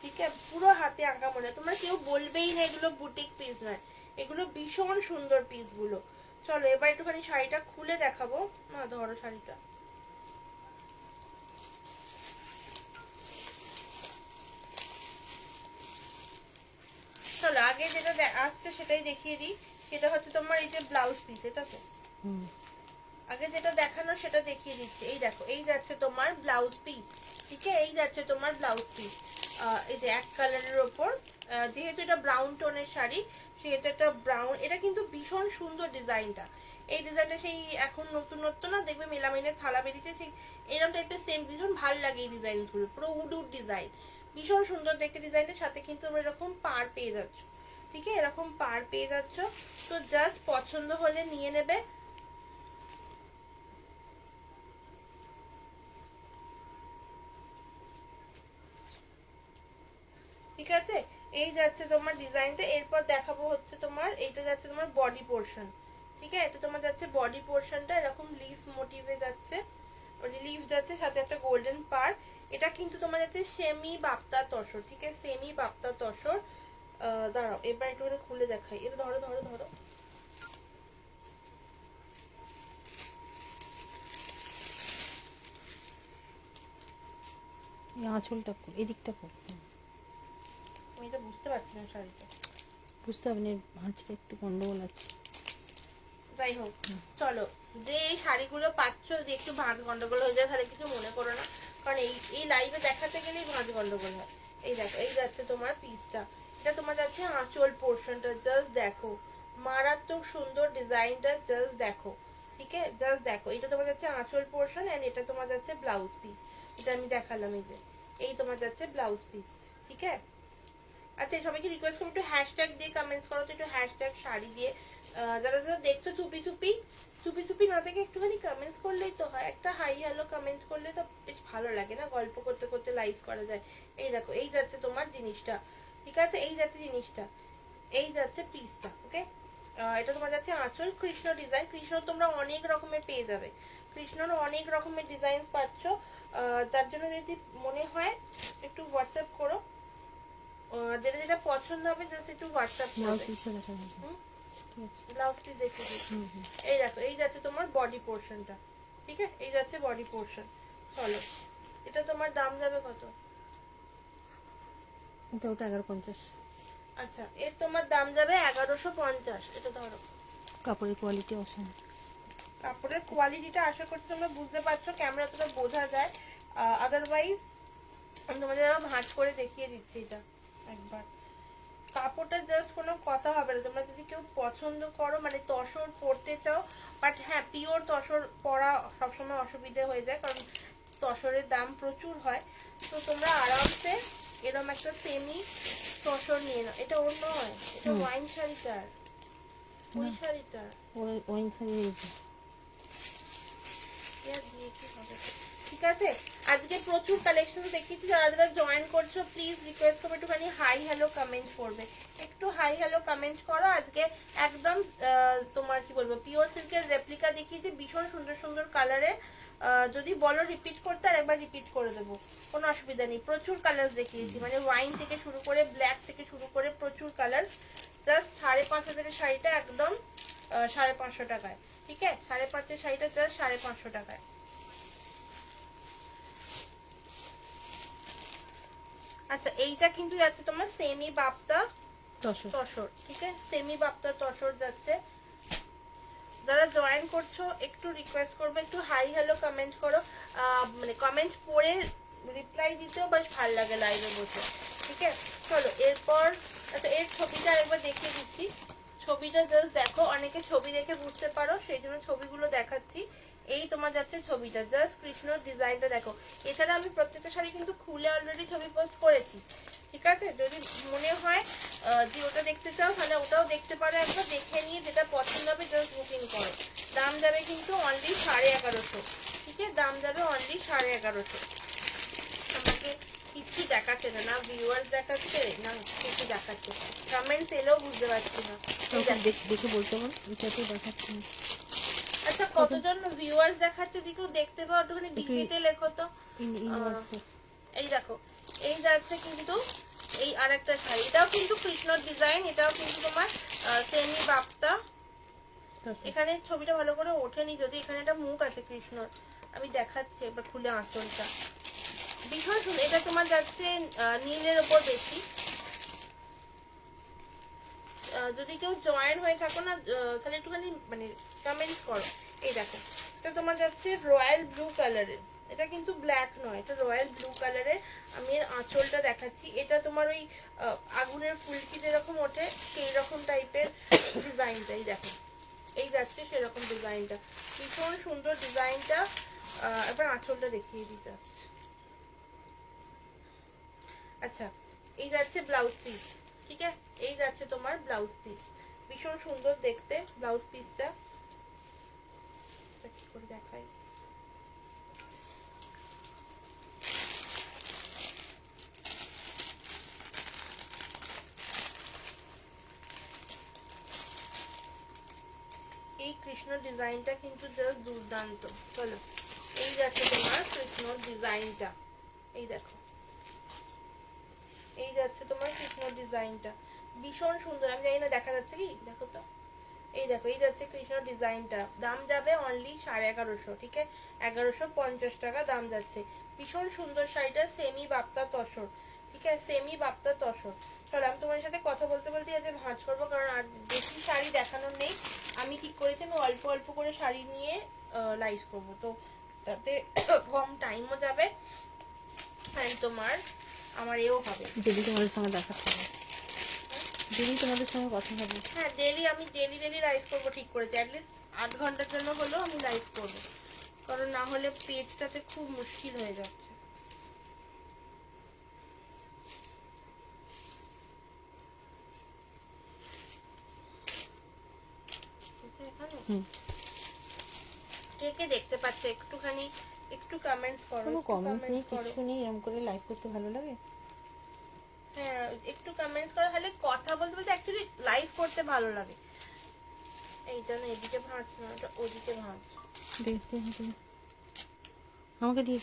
ঠিক আছে, পুরো হাতে আঁকা মনে হয়, তোমরা কেউ বলবেই না এগুলো বুটিক পিস নয়, এগুলো ভীষণ সুন্দর পিস গুলো। চলো এবার একটুখানি শাড়িটা খুলে দেখাবো, না ধরো শাড়িটা, চলো আগে যেটা আসছে সেটাই দেখিয়ে দিই। সেটা হচ্ছে তোমার এই যে ব্লাউজ পিস, এটা তো আগে যেটা দেখানো সেটা দেখিয়ে দিচ্ছি। এই দেখো, এই যাচ্ছে তোমার ব্লাউজ পিস, ঠিক আছে, এই যাচ্ছে তোমার ব্লাউজ পিস, এই যে এক কালারের ওপর, যেহেতু এটা ব্রাউন টোনের শাড়ি সেহেতু একটা ব্রাউন, এটা কিন্তু ভীষণ সুন্দর ডিজাইনটা। এই ডিজাইনটা সেই এখন নতুনত্ব না, দেখবে মেলামাইনের থালা বেরিয়েছে, সেই এরকম টাইপের সেম, ভীষণ ভালো লাগে এই ডিজাইন গুলো, পুরো উড উড ডিজাইন, ভীষণ সুন্দর দেখতে ডিজাইনটার সাথে কিন্তু তোমরা এরকম পার পেয়ে যাচ্ছ, ঠিক আছে, এরকম পার পেয়ে যাচ্ছ। তো জাস্ট পছন্দ হলে নিয়ে নেবে। ঠিক আছে, এই যাচ্ছে তোমার ডিজাইনটা। এরপর দেখাবো হচ্ছে তোমার এইটা যাচ্ছে তোমার বডি পোর্শন, ঠিক আছে, এটা তোমার যাচ্ছে বডি পোর্শনটা এরকম লিফ মোটিভে যাচ্ছে, লিফ যাচ্ছে সাথে একটা গোল্ডেন পার। এটা কিন্তু তোমার যাচ্ছে সেমি বাপ্তা তসর, ঠিক আছে, সেমি বাপ্তা তসর। দাঁড়াও এবার একটু খুলে দেখাই, এটা ধরো ধরো ধরো, এই আঁচলটা এদিকটা করতে আমি এটা বুঝতে পারছি না শাড়িটা। বুঝতে হবে না, ভাঁজটা একটু গন্ডগোল আছে। যাই হোক, চলো, যে এই শাড়িগুলো পাচ্ছ যে একটু ভাঁজ গন্ডগোল হয়ে যায় তাহলে কিছু মনে করো না, কারণ এই লাইভে দেখাতে গেলেই ভাঁজ গন্ডগোল হয়। এই দেখো, এই যাচ্ছে তোমার পিসটা, এটা তোমার যাচ্ছে আঁচল পোর্শনটা, জাস্ট দেখো মারাত্মক সুন্দর ডিজাইনটা, জাস্ট দেখো। ঠিক আছে, জাস্ট দেখো, এটা তোমার যাচ্ছে আঁচল পোর্শন এন্ড এটা তোমার যাচ্ছে ব্লাউজ পিস। এটা আমি দেখালাম, এই যে এই তোমার যাচ্ছে ব্লাউজ পিস। ঠিক আছে, আচ্ছা সবাইকে রিকোয়েস্ট করবো একটু হ্যাশট্যাগ দিয়ে কমেন্টস করো তো, একটু হ্যাশট্যাগ শাড়ি দিয়ে। যারা যারা দেখছো চুপি চুপি, চুপি চুপি না থেকে একটুখানি কমেন্টস করলেই তো হয়, একটা হাই হ্যালো কমেন্ট করলে তো বেশ ভালো লাগে না, গল্প করতে করতে লাইভ করা যায়। এই দেখো, এই যাচ্ছে তোমার জিনিসটা, ঠিক আছে, এই যাচ্ছে জিনিসটা, এই যাচ্ছে পিসটা। ওকে, এটা তোমার যাচ্ছে আঁচল কৃষ্ণ ডিজাইন। কৃষ্ণ তোমরা অনেক রকমের পেয়ে যাবে, কৃষ্ণর অনেক রকমের ডিজাইন পাচ্ছ। তার জন্য যদি মনে হয় একটু হোয়াটসঅ্যাপ করো, যেটা যেটা পছন্দ হবে জাস্ট একটু হোয়াটসঅ্যাপ করবে। ব্লাউজ পিস দেখে দিই। এই দেখো, এই যাচ্ছে তোমার বডি পোর্শনটা। ঠিক আছে, এই যাচ্ছে বডি পোর্শন। চলো, এটা তোমার দাম যাবে কত? ওটা 1150। আচ্ছা, এর তোমার দাম যাবে 1150। এটা ধরো, কাপড়ের কোয়ালিটি অসাম। কাপড়ের কোয়ালিটিটা আশা করছি তোমরা বুঝতে পারছো, ক্যামেরা তো বোঝা যায়, আদারওয়াইজ আমি তোমাদের আরো ভাঁজ করে দেখিয়ে দিচ্ছি এটা একবার। কাপড়টা জাস্ট কোনো কথা হবে না, তোমরা যদি কেউ পছন্দ করো মানে তসর পরতে চাও, বাট হ্যাঁ পিওর তসর পরা সবসময় অসুবিধা হয়ে যায় কারণ তসরের দাম প্রচুর হয়, তো তোমরা আরামসে এরকম একটা সেমি তসর নিয়ে নাও। এটা অন্য হয়, এটা ওয়াইন শাড়িটার, ওই শাড়িটার ওয়াইন শাড়ি দিয়ে কি হবে। ঠিক আছে, আজকে প্রচুর কালেকশন দেখিয়েছি, যারা যারা জয়েন করছো প্লিজ রিকোয়েস্ট করবো একটুখানি হাই হ্যালো কমেন্ট করবে, একটু হাই হ্যালো কমেন্ট করো। আজকে একদম তোমার কি বলবো পিওর সিল্কের রেপ্লিকা দেখিয়েছি, ভীষণ সুন্দর সুন্দর কালারে। যদি বলো রিপিট করতে আর একবার রিপিট করে দেবো, কোনো অসুবিধা নেই। প্রচুর কালার দেখিয়েছি, মানে ওয়াইন থেকে শুরু করে ব্ল্যাক থেকে শুরু করে প্রচুর কালার। জাস্ট 5,500 শাড়িটা একদম 550 টাকায়। ঠিক আছে, 550 শাড়িটা জাস্ট 550 টাকায়। আচ্ছা, এইটা কিন্তু যাচ্ছে তোমার সেমি বাপ্তা তসর। ঠিক আছে, সেমি বাপ্তা তসর যাচ্ছে। যারা জয়েন করছো একটু রিকোয়েস্ট করবে একটু হাই হ্যালো কমেন্ট করো, মানে কমেন্ট পড়ে রিপ্লাই দিতেও বেশ ভালো লাগে লাইভে বসে। ঠিক আছে, চলো এরপর, আচ্ছা এর ছবিটা একবার দেখিয়ে দিচ্ছি। ছবিটা জাস্ট দেখো, অনেকে ছবি দেখে বুঝতে পারো সেই জন্য ছবিগুলো দেখাচ্ছি। এই তোমার যাচ্ছে ছবিটা, জাস্ট কৃষ্ণর ডিজাইনটা দেখো। এছাড়া আমি প্রত্যেকটা শাড়ি কিন্তু খুলে অলরেডি ছবি পোস্ট করেছি। ঠিক আছে, যদি মনে হয় যে ওটা দেখতে চাও তাহলে ওটাও দেখতে পারো, একবার দেখে নিয়ে যেটা পছন্দ হবে জাস্ট বুকিং করো। দাম যাবে কিন্তু অনলি 1150। ঠিক আছে, দাম যাবে অনলি 1150। আমাকে কিছু দেখাচ্ছে না, না ভিউয়ার্স দেখাচ্ছে না কিছু দেখাচ্ছে, কমেন্টস এলেও বুঝতে পারছি না। দেখে বলতে পারো এটাতে দেখাচ্ছি। আচ্ছা, কতজন ভিউয়ার্স দেখাচ্ছে দিকেও দেখতে পাও, একটুখানি ডিজিটে লেখো তো। এই দেখো, এই যাচ্ছে কিন্তু এই আরেকটা শাড়ি, এটাও কিন্তু কৃষ্ণর ডিজাইন, এটাও কিন্তু তোমার সেমি বাপ্তা। এখানে ছবিটা ভালো করে ওঠেনি, যদি এখানে একটা মুখ আছে কৃষ্ণর, আমি দেখাচ্ছি এবার খুলে আঁচলটা। ভীষণ সুন্দর, এটা তোমার যাচ্ছে নীলের ওপর বেশি। যদি কেউ জয়েন হয়ে থাকো না তাহলে একটুখানি মানে কমেন্ট করো। এই দেখো, এটা তোমার যাচ্ছে রয়্যাল ব্লু কালারের, এটা কিন্তু ব্ল্যাক নয়, এটা রয়্যাল ব্লু কালারের। আমি এর আঁচলটা দেখাচ্ছি, এটা তোমার ওই আগুনের ফুলকি যেরকম ওঠে সেই রকম টাইপের ডিজাইনটা। এই দেখো, এই যাচ্ছে সেরকম ডিজাইনটা, ভীষণ সুন্দর ডিজাইনটা। এবার আঁচলটা দেখিয়ে দিই জাস্ট। আচ্ছা, এই যাচ্ছে ব্লাউজ পিস। ঠিক আছে, এই যাচ্ছে তোমার ব্লাউজ পিস, ভীষণ সুন্দর দেখতে ব্লাউজ পিসটা। কি করে দেখাই, এই কৃষ্ণ ডিজাইনটা কিন্তু জাস্ট দুর্দান্ত। চলো, এই যাচ্ছে তোমার কৃষ্ণ ডিজাইনটা, এই দেখো, এই যাচ্ছে তোমার কৃষ্ণ ডিজাইনটা, ভীষণ সুন্দর। আমি জানি না দেখা যাচ্ছে কি, দেখো তো, এই দেখো, এই যাচ্ছে কৃষ্ণ ডিজাইনটা। দাম যাবে অনলি 1150। ঠিক আছে, 1150 টাকা দাম যাচ্ছে। ভীষণ সুন্দর শাড়িটা, সেমি বাপ্তা তসর, ঠিক আছে, সেমি বাপ্তা তসর। চলো আমি তোমার সাথে কথা বলতে বলতে আজ ভাঁজ করবো, কারণ আর বেশি শাড়ি দেখানোর নেই। আমি ঠিক করেছি আমি অল্প অল্প করে শাড়ি নিয়ে লাইভ করবো, তো তাতে কম টাইমও যাবে আর তোমার আমার এও হবে। ডেলি তোমাদের সঙ্গে দেখা হবে, ডেলি তোমাদের সঙ্গে কথা হবে। হ্যাঁ ডেলি আমি ডেলি লাইভ করবো ঠিক করেছি, অ্যাটলিস্ট আধ ঘন্টার জন্য হলেও আমি লাইভ করবো, কারণ না হলে পেজটাতে খুব মুশকিল হয়ে যাচ্ছে। কে কে দেখতে পাচ্ছ একটুখানি একটু কমেন্টস করো, কোনো একটু কমেন্ট নেই, কমেন্টস করো। কিছু নেই, এরকম করে লাইভ করতে ভালো লাগে। হ্যাঁ একটু কমেন্টস করো, তাহলে কথা বলতে বলতে অ্যাকচুয়ালি লাইভ করতে ভালো লাগে। এইটা না এদিকে ভাঁজ না, ওটা ওদিকে ভাঁজ। দেখতে আমাকে দিয়ে,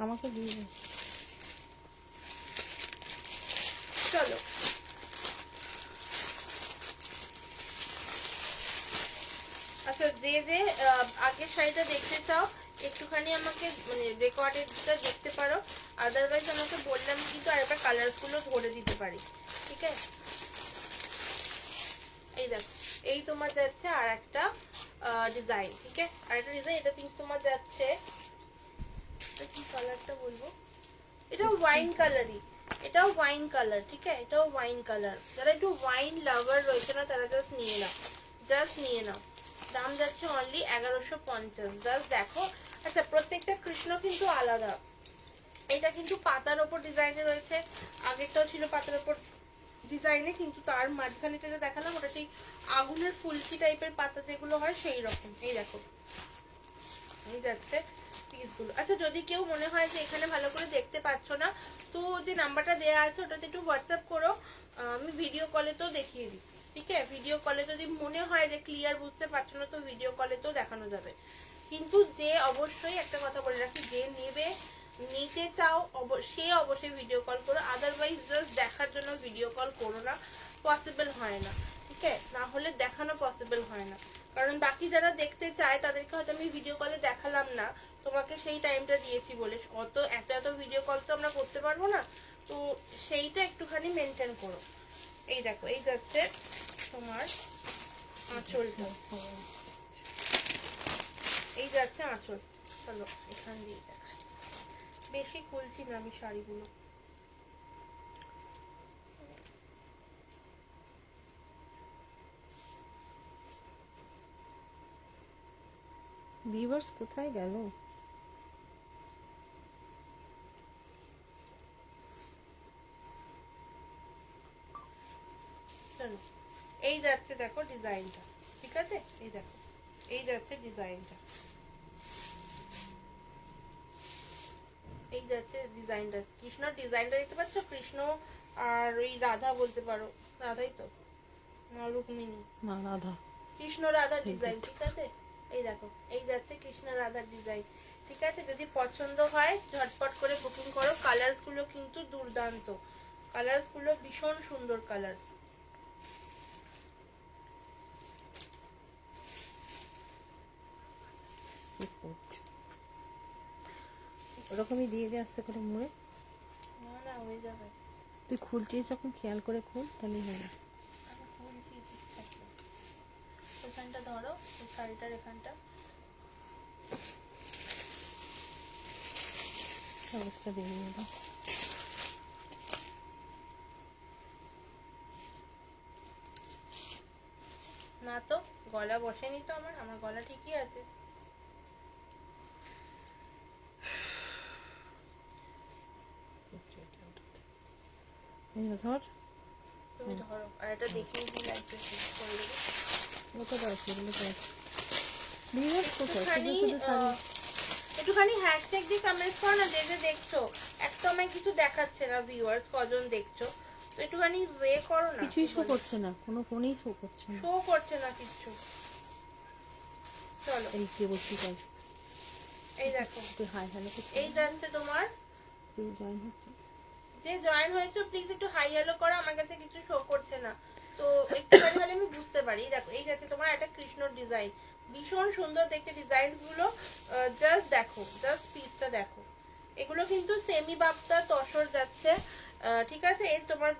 আমাকে দিয়ে দে। চলো আচ্ছা, যে যে আগের শাড়িটা দেখতে চাও একটুখানি আমাকে মানে রেকর্ডেডটা দেখতে পারো, আদারওয়াইজ আমাকে বললাম কিন্তু আরেকবার কালার গুলো ধরে দিতে পারি, ঠিক আছে। এই দেখো এই তোমার যাচ্ছে আর একটা ডিজাইন, ঠিক আছে, আর একটা ডিজাইন, এটা কিন্তু তোমার যাচ্ছে, এটা কি কালারটা বলবো, এটাও ওয়াইন কালারই, এটাও ওয়াইন কালার, ঠিক আছে, এটাও ওয়াইন কালার। যারা একটু ওয়াইন লাভার রয়েছে না তারা জাস্ট নিয়ে নাও, জাস্ট নিয়ে নাও। দাম যাচ্ছে অনলি 1150। জাস্ট দেখো, আচ্ছা প্রত্যেকটা কৃষ্ণ কিন্তু আলাদা, এটা কিন্তু পাতার ওপর ডিজাইনে রয়েছে, আগেরটাও ছিল পাতার ওপর ডিজাইনে, কিন্তু তার মাঝখানে যেটা দেখালাম ওটা সেই আগুনের ফুলকি টাইপের পাতা যেগুলো হয় সেই রকম। এই দেখো এই যাচ্ছে পিসগুলো। আচ্ছা যদি কেউ মনে হয় যে এখানে ভালো করে দেখতে পাচ্ছ না, তো যে নাম্বারটা দেয়া আছে ওটাতে একটু হোয়াটসঅ্যাপ করো, আমি ভিডিও কলে তো দেখিয়ে দিই, ঠিক আছে। ভিডিও কলে যদি মনে হয় যে ক্লিয়ার বুঝতে পারছো না তো ভিডিও কলে তো দেখানো যাবে, কিন্তু যে অবশ্যই একটা কথা বলে রাখি, যে নেবে নিতে চাও সে অবশ্যই ভিডিও কল করো, আদারওয়াইজ জাস্ট দেখার জন্য ভিডিও কল করো না, পসিবল হয় না, ঠিক আছে, না হলে দেখানো পসিবল হয় না। কারণ বাকি যারা দেখতে চায় তাদেরকে হয়তো আমি ভিডিও কলে দেখালাম না, তোমাকে সেই টাইমটা দিয়েছি বলে, অত এত ভিডিও কল তো আমরা করতে পারবো না, তো সেইটা একটুখানি মেনটেন করো। এই দেখো এই যাচ্ছে তোমার আঁচলটা, এই যাচ্ছে আঁচল। চলো এখান দিয়ে দেখা, বেশি খুলছি না আমি শাড়িগুলো। ভিউয়ার্স কোথায় গেল? চলো এই যাচ্ছে দেখো ডিজাইনটা, ঠিক আছে, এই দেখো এই যাচ্ছে ডিজাইনটা, এই যাচ্ছে ডিজাইনটা, কৃষ্ণর ডিজাইনটা দেখতে পাচ্ছ, কৃষ্ণ আর ওই রাধা বলতে পারো, রাধাই তো না রুক্মিণী, না রাধা, কৃষ্ণ রাধার ডিজাইন, ঠিক আছে। এই দেখো এই যাচ্ছে কৃষ্ণ রাধার ডিজাইন, ঠিক আছে। যদি পছন্দ হয় ঝটপট করে বুকিং করো, কালার্স গুলো কিন্তু দুর্দান্ত, কালার্স গুলো ভীষণ সুন্দর কালার্স। কি করছে? ওরকমই দিয়ে দে আস্তে করে মুড়ে। না না হয়ে যাবে, তুই খুলছিস যখন খেয়াল করে খুল, তাহলেই হবে। আমি খুলছি ঠিক আছে। এখানটা ধরো এই শাড়িটার এখানটা, কাগজটা দিয়ে দেবো। না তো গলা বসেনি তো, আমার আমার গলা ঠিকই আছে। ধর, তুমি ধরো আর এটা দেখিয়ে দিই লাইটটা শেষ করে দেবো। ওটা দাও, সেগুলো দাও। ভিউয়ার্স কোথায়? একটুখানি শুধু শুধু শাড়ি। একটুখানি হ্যাশট্যাগ দিয়ে কমেন্ট করো না, যে যে দেখছো, এক তো আমায় কিছু দেখাচ্ছে না ভিউয়ার্স কজন দেখছো, তো একটুখানি ওয়ে করো না। কিছুই শো করছে না, কোনো ফোনেই শো করছে না। শো করছে না কিছু। চলো এই যে বলছি গাইস, এই দেখো তুই হাই হ্যালো করছিস, এই যাচ্ছে তোমার, তুই জয়েন হচ্ছে। যে জয়েন হয়েছো প্লিজ একটু হাই হ্যালো করো, আমার কাছে কিছু শো করছে না। তো একটুখানি হলে আমি বুঝতে পারি। দেখো এই যাচ্ছে তোমার একটা কৃষ্ণর ডিজাইন, ভীষণ সুন্দর দেখতে ডিজাইন গুলো। জাস্ট দেখো, জাস্ট পিসটা দেখো। এগুলো কিন্তু সেমি বাপ্তা তসর যাচ্ছে, ঠিক আছে। এর তোমার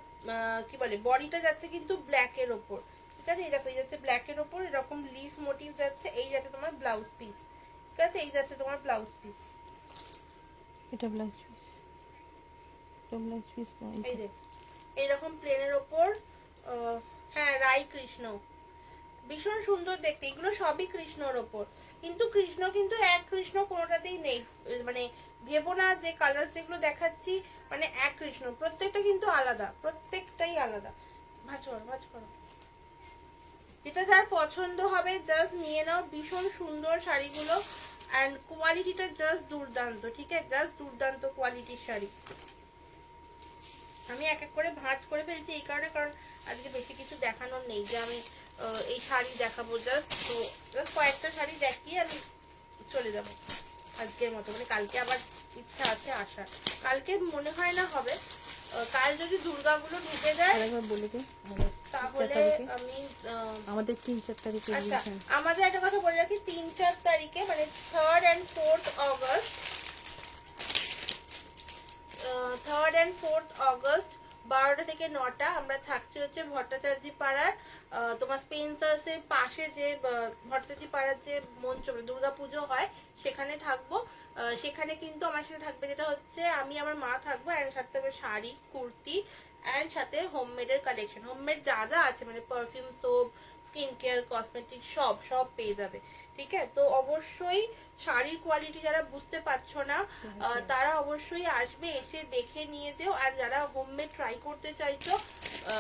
কি বলে বডিটা যাচ্ছে কিন্তু ব্ল্যাক এর ওপর, ঠিক আছে। এই দেখো এই যাচ্ছে ব্ল্যাক এর ওপর এরকম লিফ মোটিভ যাচ্ছে। এই যাচ্ছে তোমার ব্লাউজ পিস, ঠিক আছে। এই যাচ্ছে তোমার ব্লাউজ পিস। এটা ব্লাউজ পিস, এটা ব্লাউজ পিস না, এই যে এইরকম প্লেনের ওপর, হ্যাঁ রাই কৃষ্ণ, ভীষণ সুন্দর দেখতে। এগুলো সবই কৃষ্ণর ওপর, কিন্তু কৃষ্ণ কিন্তু এক কৃষ্ণ কোনোটাতেই নেই। মানে ভেবো না যে কালার যেগুলো দেখাচ্ছি মানে এক কৃষ্ণ, প্রত্যেকটা কিন্তু আলাদা, প্রত্যেকটাই আলাদা। ভাঁজ করো, ভাঁজ করো। যেটা যার পছন্দ হবে জাস্ট নিয়ে নাও। ভীষণ সুন্দর শাড়িগুলো, অ্যান্ড কোয়ালিটিটা জাস্ট দুর্দান্ত, ঠিক আছে। জাস্ট দুর্দান্ত কোয়ালিটির শাড়ি। আমি এক এক করে ভাঁজ করে ফেলছি এই কারণে, কারণ আজকে বেশি কিছু দেখানোর নেই যে আমি এই শাড়ি দেখাবো। জাস্ট তো জাস্ট কয়েকটা শাড়ি দেখিয়ে আমি চলে যাব আজকের মতো। মানে কালকে আবার ইচ্ছা আছে আসার, কালকে মনে হয় না হবে। কাল যদি দুর্গাগুলো ঢুকে যায় আরেকবার বলে দে তাহলে আমি আমাদের 3-4 তারিখে আচ্ছা আমাদের একটা কথা বলে রাখি, 3-4 তারিখে মানে 3rd and 4th August, 3rd and 4th August 12টা থেকে 9টা আমরা থাকছি হচ্ছে ভট্টাচার্য পাড়ার তোমার স্পেন্সার্স এর পাশে যে ভট্টাচার্য পাড়ার যে মঞ্চ দুর্গাপুজো হয় সেখানে থাকবো। সেখানে কিন্তু আমার সাথে থাকবে যেটা হচ্ছে আমি আমার মা থাকবো, এর সাথে থাকবে শাড়ি কুর্তি এন্ড সাথে হোমমেড এর কালেকশন। হোমমেড যা যা আছে মানে perfume, soap, skin care, cosmetic সব সব পেয়ে যাবে, ঠিক আছে। তো অবশ্যই শাড়ির কোয়ালিটি যারা বুঝতে পারছো না তারা অবশ্যই আসবে, এসে দেখে নিয়ে যেও। আর যারা হোমমেড ট্রাই করতে চাইছো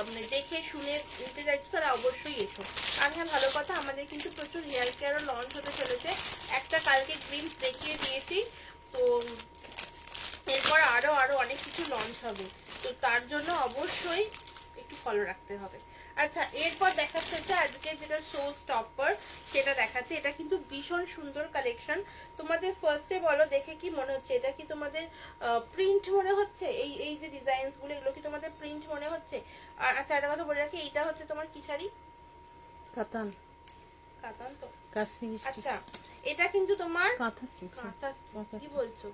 মানে দেখে শুনে নিতে চাইছো তারা অবশ্যই এসো। আর হ্যাঁ ভালো কথা, আমাদের কিন্তু প্রচুর হেয়ার কেয়ারও লঞ্চ হতে চলেছে। একটা কালকে গ্লিমস দেখিয়ে দিয়েছি, তো এরপর আরো আরো অনেক কিছু লঞ্চ হবে, তো তার জন্য অবশ্যই একটু ফলো রাখতে হবে। আচ্ছা এরপর দেখাচ্ছে হচ্ছে আজকে যেটা শো স্টপার সেটা দেখাচ্ছে। এটা কিন্তু ভীষণ সুন্দর কালেকশন। তোমাদের ফার্স্টে বলো দেখে কি মনে হচ্ছে, এটা কি তোমাদের প্রিন্ট মনে হচ্ছে? এই এই যে ডিজাইনস গুলো এগুলো কি তোমাদের প্রিন্ট মনে হচ্ছে? আর আচ্ছা একটা কথা বলে রাখি, এইটা হচ্ছে তোমার কি শাড়ি? কাতান, কাতান তো কাশ্মীরি স্টিচ। আচ্ছা এটা কিন্তু তোমার কাঁথা স্টিচ, কাঁথা কাঁথা কি স্টিচ। বলছো?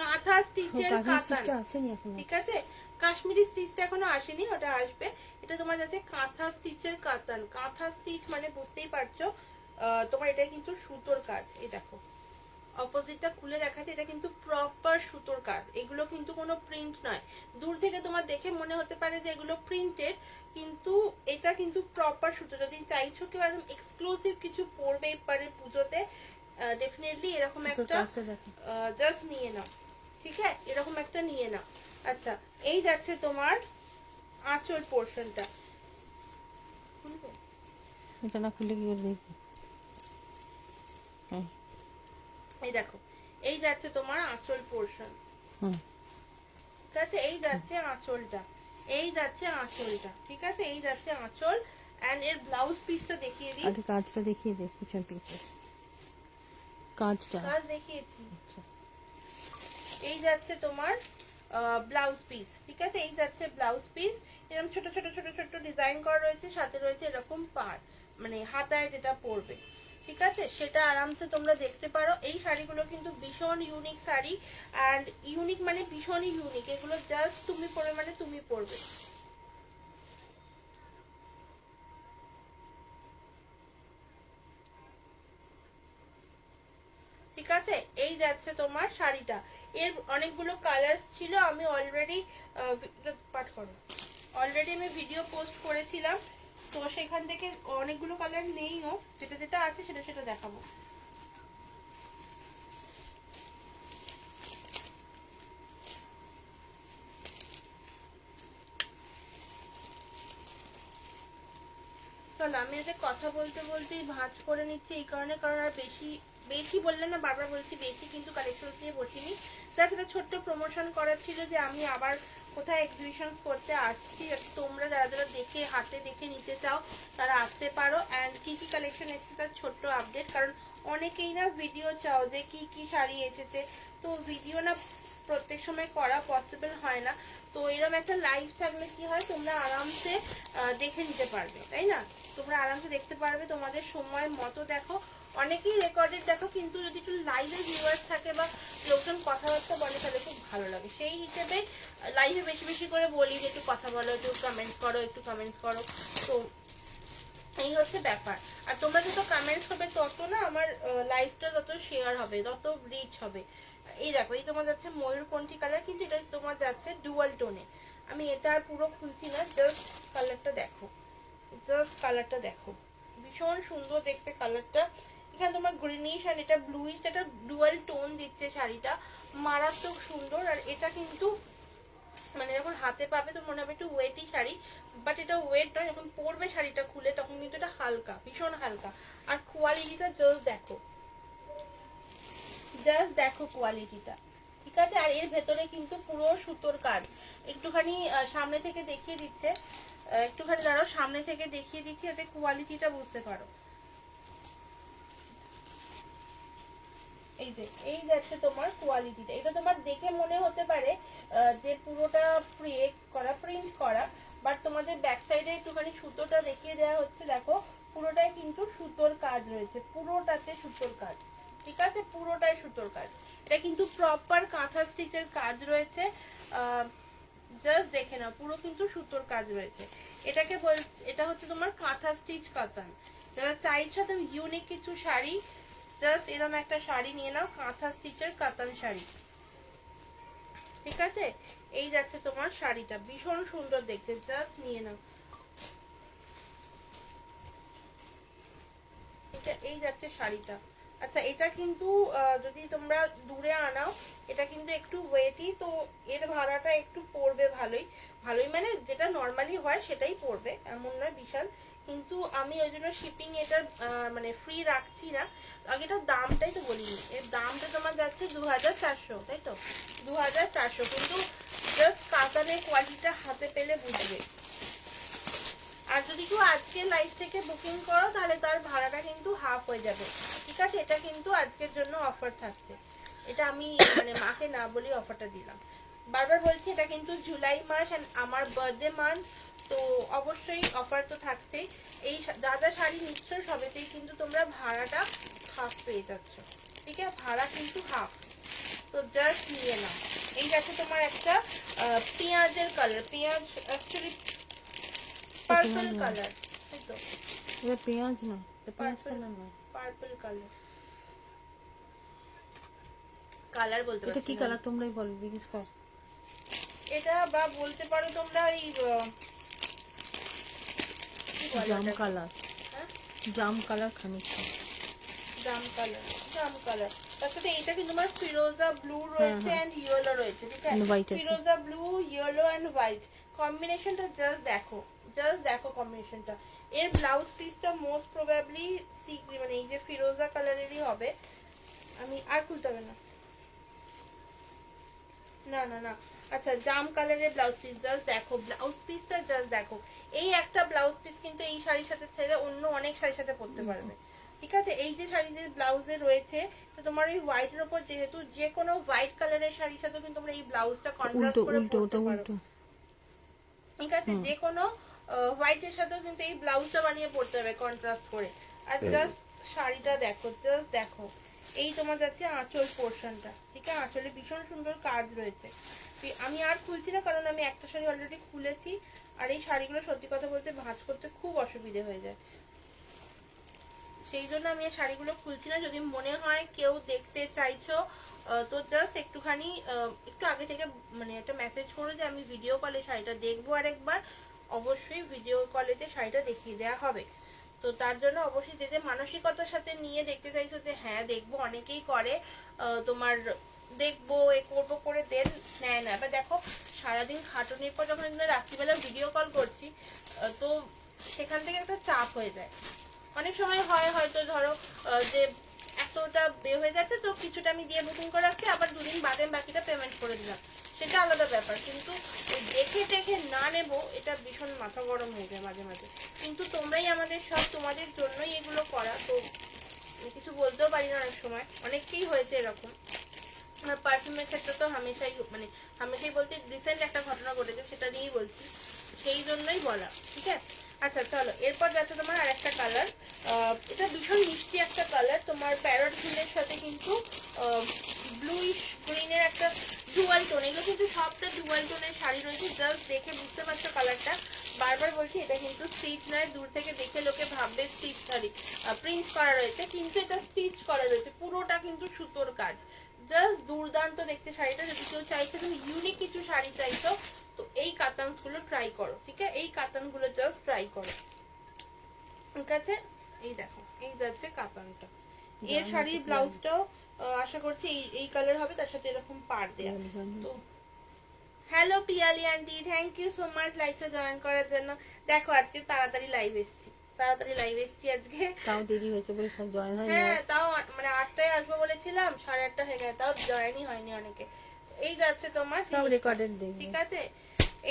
কাঁথা স্টিচের কাঁথা কাতান, স্টিচটা আসেনি এখনো, ঠিক আছে। কাশ্মীরি স্টিচটা এখনো আসেনি, ওটা আসবে। এটা তোমার যাচ্ছে কাঁথা স্টিচের কাতান। কাঁথা স্টিচ মানে বুঝতেই পারছো তোমার এটা কিন্তু সুতোর কাজ। এই দেখো অপোজিটটা খুলে দেখাচ্ছে, এটা কিন্তু প্রপার সুতোর কাজ, এগুলো কিন্তু কোনো প্রিন্ট নয়। দূর থেকে তোমার দেখে মনে হতে পারে যে এগুলো প্রিন্টেড, কিন্তু এটা কিন্তু প্রপার সুতো। যদি চাইছো কেউ একদম এক্সক্লুসিভ কিছু পরবে এবারে পুজোতে, ডেফিনেটলি এরকম একটা জাস্ট নিয়ে নাও, ঠিক আছে। এরকম একটা নিয়ে নাও। আচ্ছা এই যাচ্ছে তোমার আঁচল পোর্শনটা, এটা না খুলে কি করে দেখবি? এই দেখো এই যাচ্ছে তোমার আঁচল পোর্শন, ঠিক আছে। এই যাচ্ছে আঁচলটা, এই যাচ্ছে আঁচলটা, ঠিক আছে। এই যাচ্ছে আঁচল, এন্ড এর ব্লাউজ পিসটা দেখিয়ে দিই। আগে কাজটা দেখিয়ে দে, পিছন পিছে কাজটা কাজ দেখিয়েছি। এই যাচ্ছে তোমার ব্লাউজ পিস, ঠিক আছে। এই যাচ্ছে ব্লাউজ পিস, এরকম ছোট ছোট ছোট ছোট ডিজাইন করা রয়েছে, সাথে রয়েছে এরকম পার মানে হাতায় যেটা পরবে, ঠিক আছে। সেটা আরামসে তোমরা দেখতে পারো। এই শাড়িগুলো কিন্তু ভীষণ ইউনিক শাড়ি, অ্যান্ড ইউনিক মানে ভীষণই ইউনিক। এগুলো জাস্ট তুমি পরবে মানে তুমি পরবে, ঠিক আছে। এই যাচ্ছে তোমার শাড়িটা। এর অনেকগুলো কালার্স ছিল, আমি অলরেডি পাঠ করো, অলরেডি আমি ভিডিও পোস্ট করেছিলাম, তো সেখান থেকে অনেকগুলো কালার নেইও, যেটা যেটা আছে সেটা সেটা দেখাবো। চলো আমি আজকে কথা বলতে বলতেই ভাঁজ করে নিচ্ছি এই কারণে, কারণ আর বেশি বেশি বললে না, বারবার বলছি বেশি কিন্তু কালেকশন নিয়ে বসিনি। তাছাড়া ছোট্ট প্রমোশন করার ছিল যে আমি আবার কোথায় এক্সিবিশন করতে আসছি, তোমরা যারা যারা দেখে হাতে দেখে নিতে চাও তারা আসতে পারো। অ্যান্ড কি কি কালেকশন এসেছে তার ছোট্ট আপডেট, কারণ অনেকেই না ভিডিও চাও যে কি কি শাড়ি এসেছে, তো ভিডিও না প্রত্যেক সময় করা পসিবল হয় না। তো এরকম একটা লাইভ থাকলে কি হয়, তোমরা আরামসে দেখে নিতে পারবে, তাই না? তোমরা আরামসে দেখতে পারবে, তোমাদের সময় মতো দেখো। অনেকেই রেকর্ডেড দেখো, কিন্তু যদি একটু লাইভে ভিউয়ার্স থাকে বা লোকজন কথাবার্তা বলে তাহলে খুব ভালো লাগে। সেই হিসেবে লাইভে বেশি বেশি করে বলি যে একটু কথা বলো, একটু কমেন্ট করো, একটু কমেন্ট করো। তো এই হচ্ছে ব্যাপার। আর তোমরা যত কমেন্টস হবে তত না আমার লাইভটা তত শেয়ার হবে, তত রিচ হবে। এই দেখো, এই তোমার যাচ্ছে ময়ূরকণ্ঠী কালার, কিন্তু এটা তোমার যাচ্ছে ডুয়াল টোনে। আমি এটা আর পুরো খুলছি না, জাস্ট কালারটা দেখো, জাস্ট কালারটা দেখো, ভীষণ সুন্দর দেখতে কালারটা। এখানে তোমার গ্রিনিশ আর এটা ব্লুইশ, এটা ডুয়াল টোন দিচ্ছে শাড়িটা, মারাত্মক সুন্দর। আর এটা কিন্তু মানে যখন হাতে পাবে তো মনে হবে একটু ওয়েটি শাড়ি, বাট এটা ওয়েট নয়। যখন পরবে শাড়িটা খুলে তখন কিন্তু এটা হালকা, ভীষণ হালকা। আর কোয়ালিটিটা জাস্ট দেখো, জাস্ট দেখো কোয়ালিটিটা, ঠিক আছে? আর এর ভেতরে কিন্তু পুরো সুতোর কাজ। একটুখানি সামনে থেকে দেখিয়ে দিচ্ছে, একটুখানি দাঁড়াও, সামনে থেকে দেখিয়ে দিচ্ছি যাতে কোয়ালিটিটা বুঝতে পারো। এই যে এই যাচ্ছে তোমার কোয়ালিটিটা, এটা তোমার দেখে মনে হতে পারে যে পুরোটা প্রিন্ট করা, বাট তোমাদের ব্যাক সাইডে একটুখানি সুতোটা দেখিয়ে দেওয়া হচ্ছে। দেখো পুরোটাই কিন্তু সুতোর কাজ রয়েছে, পুরোটাতে সুতোর কাজ, ঠিক আছে? পুরোটাই সুতোর কাজ। এটা কিন্তু প্রপার কাঁথা স্টিচের কাজ রয়েছে, জাস্ট দেখে নাও, পুরো কিন্তু সুতোর কাজ রয়েছে। এটাকে এটা হচ্ছে তোমার কাঁথা স্টিচ কাতান। যারা চাইছো তো ইউনিক কিছু শাড়ি, জাস্ট এরকম একটা শাড়ি নিয়ে নাও, কাঁথা স্টিচের কাতান শাড়ি, ঠিক আছে? এই যাচ্ছে তোমার শাড়িটা, ভীষণ সুন্দর দেখতে, জাস্ট নিয়ে নাও। এই যাচ্ছে শাড়িটা। আচ্ছা, এটা কিন্তু যদি তোমরা দূরে আনাও, এটা কিন্তু একটু ওয়েটি, তো এর ভাড়াটা একটু পড়বে ভালোই। ভালোই মানে যেটা নর্মালি হয় সেটাই পড়বে, এমন নয় বিশাল। কিন্তু আমি ওই জন্য শিপিং এটার মানে ফ্রি রাখছি না। আগে এটার দামটাই তো বলিনি, এর দামটা তোমার যাচ্ছে 2400, তাই তো? 2400, কিন্তু জাস্ট কাতানের কোয়ালিটিটা হাতে পেলে বুঝবে। আর যদি কেউ আজকের লাইভ থেকে বুকিং করো তাহলে তার ভাড়াটা কিন্তু হাফ হয়ে যাবে, ঠিক আছে? এটা কিন্তু আজকের জন্য অফার থাকছে, এটা আমি মানে মাকে না বলি অফারটা দিলাম। বারবার বলছি এটা কিন্তু জুলাই মাস আর আমার বার্থডে মান্থ, তো অবশ্যই অফার তো থাকছেই। এই যা যা শাড়ি নিশ্চয় সবেতেই কিন্তু তোমরা ভাড়াটা হাফ পেয়ে যাচ্ছ, ঠিক আছে? ভাড়া কিন্তু হাফ, তো জাস্ট নিয়ে নাও। এই যাচ্ছে তোমার একটা পেঁয়াজের কালার, পেঁয়াজ অ্যাকচুয়ালি পার্পল কালার, তাই তো? এটা পেঁয়াজ না, এটা পেঁয়াজ কালার না, পার্পল কালার, কালার বলতে এটা পারছি কি না। কালার তোমরাই বলো, জিজ্ঞেস কর। এটা বা বলতে পারো তোমরা এই কি বলে জাম ওটাকে? কালার, হ্যাঁ, জাম কালার খানিকটা, জাম কালার, জাম কালার। তার সাথে এইটা কিন্তু তোমার ফিরোজা ব্লু রয়েছে এন্ড ইয়েলো রয়েছে, ঠিক আছে? হোয়াইট আছে। ফিরোজা ব্লু, ইয়েলো এন্ড হোয়াইট কম্বিনেশনটা জাস্ট দেখো, জাস্ট দেখো কম্বিনেশনটা। এর ব্লাউজ পিসটা মোস্ট প্রবাবলি মানে এই যে ফিরোজা কালারেরই হবে। আমি আর খুলতে হবে না, না না না। আচ্ছা, জাম কালারের ব্লাউজ পিস, জাস্ট দেখো ব্লাউজ পিসটা, জাস্ট দেখো। এই একটা ব্লাউজ পিস কিন্তু এই শাড়ির সাথে ছেড়ে অন্য অনেক শাড়ির সাথে পরতে পারবে, ঠিক আছে? এই যে শাড়ি যে ব্লাউজে রয়েছে, তো তোমার ওই হোয়াইটের উপর যেহেতু যে কোনো হোয়াইট কালারের শাড়ির সাথে কিন্তু তোমরা এই ব্লাউজটা কন্ট্রাস্ট উল্টো করে উল্টো, পরতে ওটা পারো, উল্টো। ঠিক আছে? যে কোনো হোয়াইটের সাথেও কিন্তু এই ব্লাউজটা বানিয়ে পরতে হবে কন্ট্রাস্ট করে। আর জাস্ট শাড়িটা দেখো, জাস্ট দেখো। এই তোমার যাচ্ছে আঁচল পোর্শনটা, ঠিক আছে? আঁচলে ভীষণ সুন্দর কাজ রয়েছে। আমি আর খুলছি না কারণ আমি একটা শাড়ি অলরেডি খুলেছি, আর এই শাড়িগুলো সত্যি কথা বলতে ভাঁজ করতে খুব অসুবিধে হয়ে যায়, সেই জন্য আমি এই শাড়িগুলো খুলছি না। যদি মনে হয় কেউ দেখতে চাইছো তো জাস্ট একটুখানি একটু আগে থেকে মানে একটা মেসেজ করো যে আমি ভিডিও কলে শাড়িটা দেখবো, আর একবার অবশ্যই ভিডিও কলেতে শাড়িটা দেখিয়ে দেওয়া হবে। তো তার জন্য অবশ্যই যে যে মানসিকতার সাথে নিয়ে দেখতে চাইছো যে হ্যাঁ দেখবো, অনেকেই করে তোমার দেখবো এ করবো করে দেন নেয় না। এবার দেখো সারাদিন খাটুনির পর যখন রাত্রিবেলা ভিডিও কল করছি, তো সেখান থেকে একটা চাপ হয়ে যায়। অনেক সময় হয় হয়তো ধরো যে এতটা হয়ে যাচ্ছে তো কিছুটা আমি দিয়ে বুকিং করে রাখছি, আবার দুদিন বাদে বাকিটা পেমেন্ট করে দিলাম, সেটা আলাদা ব্যাপার। কিন্তু দেখে দেখে না নেবো, এটা ভীষণ মাথা গরম হয়ে যায় মাঝে মাঝে। কিন্তু তোমরাই আমাদের সব, তোমাদের জন্যই এগুলো করা, তো কিছু বলতেও পারি না অনেক সময়, অনেককেই হয়েছে এরকম। আমার পারফিউমের ক্ষেত্রে তো হামেশাই বলতে রিসেন্ট একটা ঘটনা ঘটেছে, সেটা নিয়েই বলছি, সেই জন্যই বলা, ঠিক আছে। আচ্ছা চলো, এরপর যাচ্ছে তোমার আরেকটা কালার। এটা ভীষণ মিষ্টি একটা কালার, তোমার প্যারট গ্রিনের সাথে কিন্তু ব্লুইশ গ্রিনের একটা ডুয়াল টোন, এগুলো কিন্তু সবটা ডুয়াল টোনের শাড়ি রয়েছে। জাস্ট দেখে বুঝতে পারছো কালারটা। বারবার বলছি এটা কিন্তু স্টিচ নয়, দূর থেকে দেখে লোকে ভাববে স্টিচ শাড়ি, প্রিন্ট করা রয়েছে, কিন্তু এটা স্টিচ করা রয়েছে, পুরোটা কিন্তু সুতোর কাজ। জাস্ট দুর্দান্ত দেখতে শাড়িটা। যদি কেউ চাইছো তুমি ইউনিক কিছু শাড়ি চাইছো, তো এই কাতানস গুলো ট্রাই করো, ঠিক আছে, এই কাতান গুলো জাস্ট ট্রাই করো, ঠিক আছে। এই দেখো, এই যাচ্ছে কাতানটা। এর শাড়ির ব্লাউজটাও আশা করছি এই কালার হবে, তার সাথে এরকম পাড় দেয়া। তো hello Piyali aunty, thank you so much লাইভটা জয়েন করার জন্য। দেখো আজকে তাড়াতাড়ি লাইভ এসেছি আজকে। তাও দেরি হয়েছে বলে সব জয়েন হয়নি। হ্যাঁ, তাও মানে 8টায় আসবো বলেছিলাম, 8:30 হয়ে গেছে, তাও জয়েনই হয়নি অনেকে। এই যাচ্ছে তোমার সব রেকর্ডেড দেখবে, ঠিক আছে।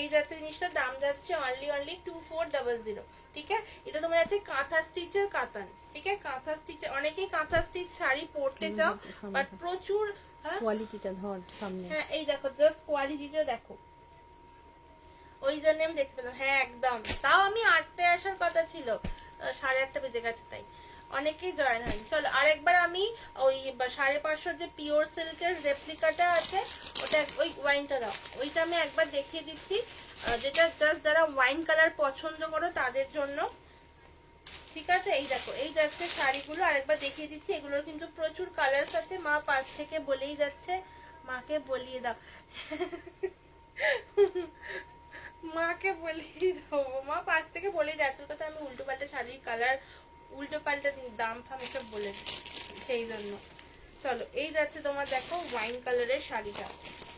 এই যাচ্ছে জিনিসটা, দাম যাচ্ছে অনলি 2400, ঠিক আছে। এটা তোমার যাচ্ছে কাঁথা স্টিচের কাতান, ঠিক আছে, কাঁথা স্টিচ। অনেকেই কাঁথা স্টিচ শাড়ি পরতে চাও, বাট প্রচুর কোয়ালিটিটা ধর সামনে। হ্যাঁ, এই দেখো জাস্ট কোয়ালিটিটা দেখো, ওই জন্য আমি দেখতে পেলাম। হ্যাঁ একদম, তাও আমি 8টায় আসার কথা ছিল, 8:30 বেজে গেছে, তাই অনেকেই জয়েন হয়নি। চলো আরেকবার আমি ওই 550 যে পিওর সিল্কের রেপ্লিকাটা আছে, ওটা ওই ওয়াইনটা দাও, ওইটা আমি একবার দেখিয়ে দিচ্ছি, যেটা জাস্ট যারা ওয়াইন কালার পছন্দ করো তাদের জন্য, ঠিক আছে। এই দেখো, এই যাচ্ছে শাড়িগুলো, আরেকবার দেখিয়ে দিচ্ছি। এগুলোর কিন্তু প্রচুর কালার্স আছে। মা পাশ থেকে বলেই যাচ্ছে, মাকে বলিয়ে দাও মাকে বলিয়ে দাও, মা পাশ থেকে বলেই যাচ্ছে, ওটাতে আমি উল্টো পাল্টা শাড়ির কালার, উল্টো পাল্টা দাম ফাম এসব বলে দিই, সেই জন্য। চলো, এই যাচ্ছে তোমার দেখো ওয়াইন কালারের শাড়িটা,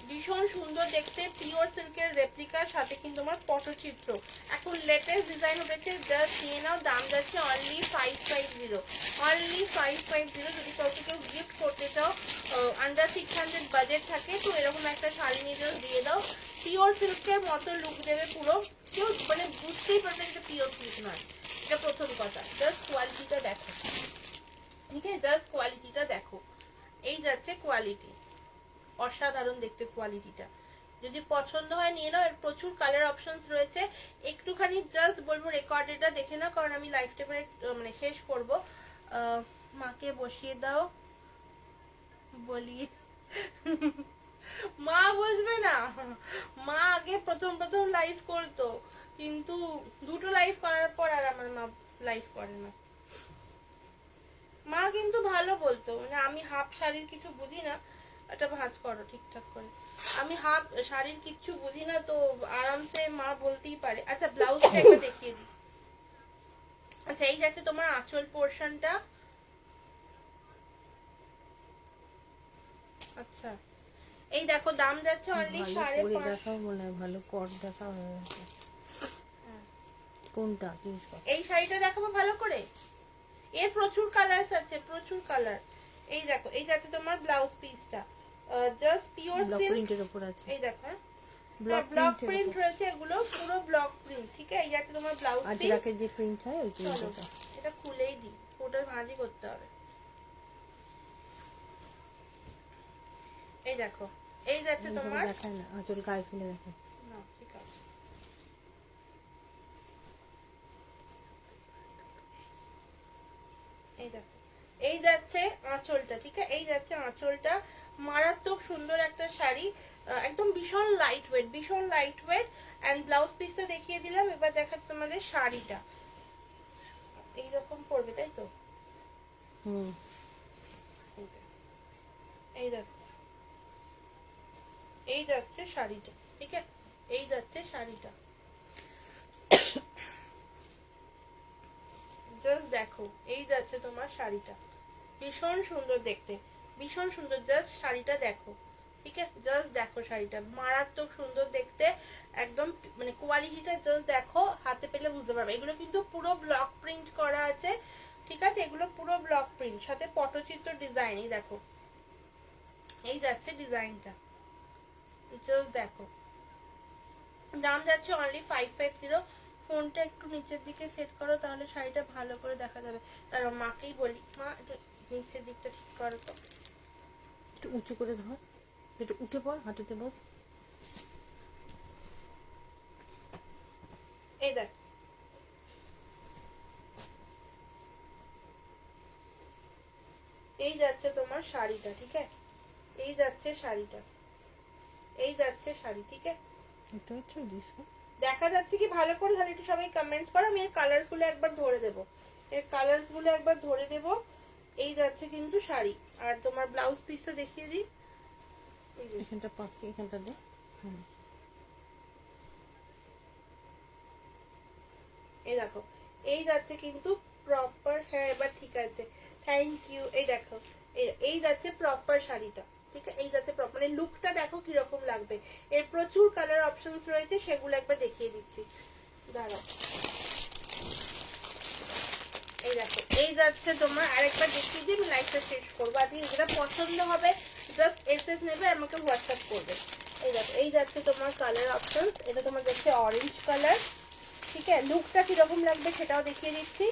ভীষণ সুন্দর দেখতে, পিওর সিল্কের রেপ্লিকার সাথে কিন্তু তোমার পটচিত্র, এখন লেটেস্ট ডিজাইন উঠেছে, জাস্ট নিয়ে নাও। দাম যাচ্ছে অনলি 550, যদি কাউকে কেউ গিফট করতে চাও, আন্ডার 600 বাজেট থাকে, তো এরকম একটা শাড়ি নিয়ে জাস্ট দিয়ে দাও, পিওর সিল্কের মতো লুক দেবে পুরো, কেউ মানে বুঝতেই পারবে যে পিওর সিল্ক নয়, এটা প্রথম কথা। জাস্ট কোয়ালিটিটা দেখো, ঠিক আছে, জাস্ট কোয়ালিটিটা দেখো, এই যাচ্ছে কোয়ালিটি, অসাধারণ দেখতে কোয়ালিটিটা। যদি পছন্দ হয় নিয়ে নাও, এর প্রচুর কালার অপশনস রয়েছে। একটুখানি জাস্ট বলবো রেকর্ডেডটা দেখে নাও, কারণ আমি লাইভটা মানে শেষ করব। মাকে বসিয়ে দাও বলিয়ে মা বুঝবে না, মা আগে প্রথম লাইভ করতো, কিন্তু দুটো লাইভ করার পর আর আমার মা লাইভ করে না। মা কিন্তু ভালো বলতো, মানে আমি হাফ শাড়ির কিছু বুঝি না, একটা ভাঁজ করো ঠিকঠাক করে, আমি হাফ শাড়ির কিচ্ছু বুঝি না, তো আরামসে মা বলতেই পারে। আচ্ছা ব্লাউজটা একবার দেখিয়ে দিই। আচ্ছা, এই যাচ্ছে তোমার আঁচল পোর্শনটা, আচ্ছা এই দেখো, দাম যাচ্ছে অনলি 550। দেখাও মনে হয় ভালো কট দেখা হয়ে গেছে। কোনটা চুজ কর? এই শাড়িটা দেখাবো ভালো করে, এর প্রচুর কালারস আছে, প্রচুর কালার। এই দেখো, এই যাচ্ছে তোমার ব্লাউজ পিসটা, জাস্ট পিওর সিল্ক প্রিন্টের উপর আছে, এই দেখো, ব্লক প্রিন্ট রয়েছে, এগুলো পুরো ব্লক প্রিন্ট, ঠিক আছে। এই যাচ্ছে তোমার ব্লাউজ পিস, আজরাকের যে প্রিন্ট হয় ওই প্রিন্টটা। এটা খুলেই দিই, ওটা ভাঁজই করতে হবে। এই দেখো, এই যাচ্ছে তোমার, দেখায় না, আঁচল গায়ে ফেলে দেখায় না, ঠিক আছে। এই দেখো, এই যাচ্ছে আঁচলটা, ঠিক আছে, এই যাচ্ছে আঁচলটা, মারাত্মক সুন্দর একটা শাড়ি, একদম ভীষণ লাইট ওয়েট এন্ড ব্লাউজ পিসটা দেখিয়ে দিলাম। এবার দেখাচ্ছি তোমাদের শাড়িটা, এইরকম পড়বে, তাই তো? এই দেখো, এই যাচ্ছে শাড়িটা, ঠিক আছে, এই যাচ্ছে শাড়িটা, জাস্ট দেখো, এই যাচ্ছে তোমার শাড়িটা, ভীষণ সুন্দর দেখতে, ভীষণ সুন্দর, জাস্ট শাড়িটা দেখো, ঠিক আছে, জাস্ট দেখো শাড়িটা, মারাত্মক সুন্দর দেখতে, একদম মানে কোয়ালিটিটা জাস্ট দেখো, হাতে পেলে বুঝতে পারবে। এগুলো কিন্তু পুরো ব্লক প্রিন্ট করা আছে, ঠিক আছে, এগুলো পুরো ব্লক প্রিন্ট, সাথে পটচিত্র ডিজাইন। এই দেখো, এই যাচ্ছে ডিজাইনটা, জাস্ট দেখো, দাম যাচ্ছে অনলি 550। ফোনটা একটু নিচের দিকে সেট করো, তাহলে শাড়িটা ভালো করে দেখা যাবে। তার মাকেই বলি, মা একটু নিচের দিকটা ঠিক করো তো, একটু উঁচু করে ধর। একটু উঠে পড়, হাঁটুতে বস। এই দেখ, এই যাচ্ছে তোমার শাড়িটা, ঠিক আছে? এই যাচ্ছে শাড়িটা, এই যাচ্ছে শাড়ি, ঠিক আছে? দেখতে পাচ্ছ ডিসকা? দেখা যাচ্ছে কি ভালো করে? তাহলে একটু সবাই কমেন্টস করো, আমি এর কালার্স গুলো একবার ধরে দেবো, এর কালার্স গুলো একবার ধরে দেবো। এই যাচ্ছে কিন্তু শাড়ি। আর তোমার ব্লাউজ পিসটা দেখিয়ে দিই, এই যে এখানটা পাকি, এখানটা দে। হুম, এই দেখো, এই যাচ্ছে কিন্তু প্রপার। হ্যাঁ এবার ঠিক আছে, থ্যাংক ইউ। এই দেখো, এই যাচ্ছে প্রপার শাড়িটা, ঠিক আছে? এই যাচ্ছে প্রপার, মানে লুকটা দেখো কিরকম লাগবে। এর প্রচুর কালার অপশনস রয়েছে, সেগুলো একবার দেখিয়ে দিচ্ছি, দাঁড়াও। এই দেখো, এই যাচ্ছে তোমার, আরেকবার দেখিয়ে দিই, আমি লাইফটা শেষ করবো। আজকে যেটা পছন্দ হবে জাস্ট এসএস নেবে, আমাকে হোয়াটসঅ্যাপ করবে। এই দেখো, এই যাচ্ছে তোমার কালার অপশনস। এটা তোমার যাচ্ছে অরেঞ্জ কালার, ঠিক আছে? লুকটা কিরকম লাগবে সেটাও দেখিয়ে দিচ্ছি।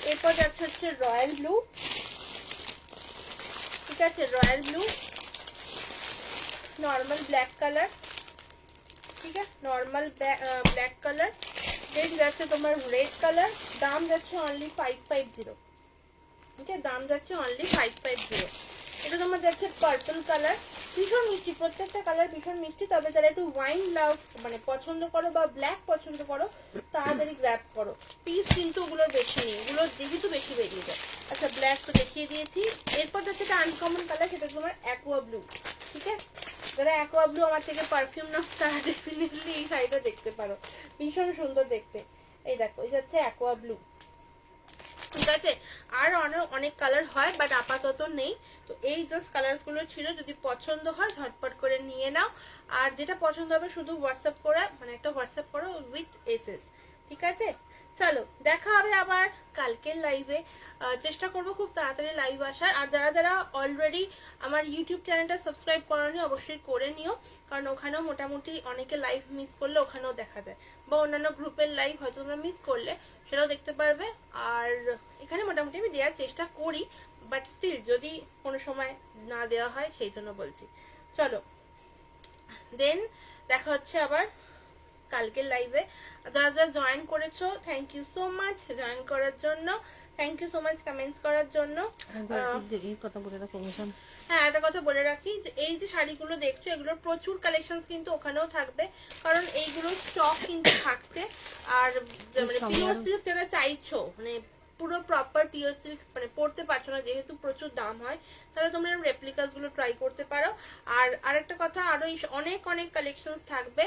এরপর যাচ্ছে হচ্ছে রয়্যাল ব্লু, ঠিক আছে? Royal blue, normal black colour, ঠিক আছে? Normal black colour. দেন যাচ্ছে তোমার রেড কালার, দাম যাচ্ছে অনলি 550, ঠিক আছে? দাম যাচ্ছে অনলি 550। এটা তোমার যাচ্ছে পার্পল কালার, ভীষণ মিষ্টি, প্রত্যেকটা কালার ভীষণ মিষ্টি। তবে যারা একটু ওয়াইন লাভ মানে পছন্দ করো বা ব্ল্যাক পছন্দ করো, তাড়াতাড়ি গ্র্যাব করো। পিস কিন্তু ওগুলোর বেশি নেই, ওগুলো যেহেতু বেশি বেরিয়ে যায়। আচ্ছা, ব্ল্যাক তো দেখিয়ে দিয়েছি। এরপর যাচ্ছে একটা আনকমন কালার, সেটা তোমার অ্যাকোয়া ব্লু, ঠিক আছে? যারা অ্যাকোয়া ব্লু আমার থেকে পারফিউম নাও, তারা ডেফিনেটলি এই শাড়িটা দেখতে পারো, ভীষণ সুন্দর দেখতে। এই দেখো, এই যাচ্ছে অ্যাকোয়া ব্লু, ঠিক আছে? আর অনেক কালার হয়, বাট আপাতত নেই। তো এই জাস্ট কালার গুলো ছিল, যদি পছন্দ হয় ঝটপট করে নিয়ে নাও। আর যেটা পছন্দ হবে শুধু হোয়াটসঅ্যাপ করে, মানে একটা হোয়াটসঅ্যাপ করো উইথ এসএস, ঠিক আছে? চলো, দেখা হবে আবার কালকের লাইভে। চেষ্টা করবো খুব তাড়াতাড়ি লাইভ আসার। আর যারা যারা অলরেডি আমার ইউটিউব চ্যানেলটা সাবস্ক্রাইব করেনি, অবশ্যই করে নিও, কারণ ওখানেও মোটামুটি অনেকে লাইভ মিস করলে ওখানেও দেখা যায়, বা অন্যান্য গ্রুপের লাইভ হয়তো তোমরা মিস করলে সেটাও দেখতে পারবে। আর এখানে মোটামুটি আমি দেওয়ার চেষ্টা করি, বাট স্টিল যদি কোনো সময় না দেওয়া হয় সেই জন্য বলছি। চলো, দেন দেখা হচ্ছে আবার কালকের লাইভে। যারা যারা জয়েন করেছো, thank you so much join করার জন্য, thank you so much comments করার জন্য। এই কথা বলে রাখো মিশন। হ্যাঁ, একটা কথা বলে রাখি, যে এই যে শাড়িগুলো দেখছো, এগুলোর প্রচুর কালেকশন কিন্তু ওখানেও থাকবে, কারণ এইগুলোর স্টক কিন্তু থাকছে। আর মানে পিওর সিল্ক যারা চাইছো, মানে পুরো প্রপার পিওর সিল্ক মানে পড়তে পারছো না, যেহেতু প্রচুর দাম হয়, তাহলে তোমরা রেপ্লিকাস গুলো ট্রাই করতে পারো। আর আরেকটা কথা, আরো অনেক অনেক কালেকশন থাকবে।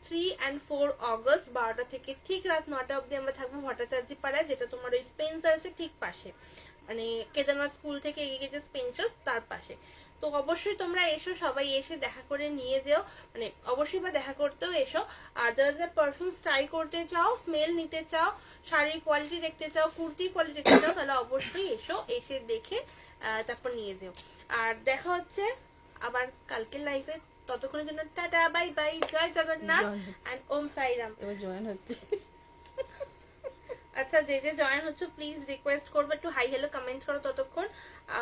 3 and 4 অগস্ট 12টা থেকে ঠিক রাত 9টা অব্দি আমরা থাকবো ভট্টাচার্য পাড়ায়, যেটা তোমার ওই স্পেন্সার্সের ঠিক পাশে, মানে কেদারনাথ স্কুল থেকে এগিয়ে গেছে স্পেন্সার্স, তার পাশে। তো অবশ্যই তোমরা এসো, সবাই এসে দেখা করে নিয়ে যেও, মানে অবশ্যই বা দেখা করতেও এসো। আর যারা যারা পারফিউম ট্রাই করতে চাও, স্মেল নিতে চাও, শাড়ির কোয়ালিটি দেখতে চাও, কুর্তি কোয়ালিটি দেখতে চাও, তাহলে অবশ্যই এসো, এসে দেখে তারপর নিয়ে যেও। আর দেখা হচ্ছে আবার কালকের লাইফে, ততক্ষণের জন্য ta-ta, bye bye, Jai Jagannath and Om Sairam. এবার জয়েন হচ্ছে। আচ্ছা, যে যে জয়েন হচ্ছে প্লিজ রিকোয়েস্ট করবো একটু হাই হ্যালো কমেন্ট করো ততক্ষণ,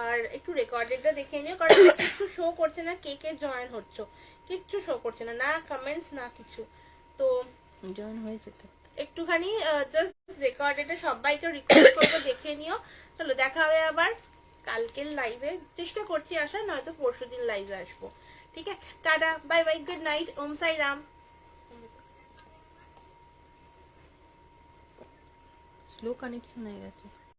আর একটু রেকর্ডেডটা দেখে নিও, কারণ কিছু শো করছে না কে কে জয়েন হচ্ছে, কিচ্ছু শো করছে না, না কমেন্টস না কিছু। তো জয়েন হয়েছে তো একটুখানি জাস্ট রেকর্ডেডে সবাইকে রিকোয়েস্ট করবো দেখে নিও। চলো, দেখা হবে আবার কালকের লাইভে, চেষ্টা করছি আসার, নয়তো পরশুদিন লাইভে আসবো, ঠিক আছে? Ta-ta, bye bye, good night, Om Sai Ram. Slow connection হয়ে গেছে।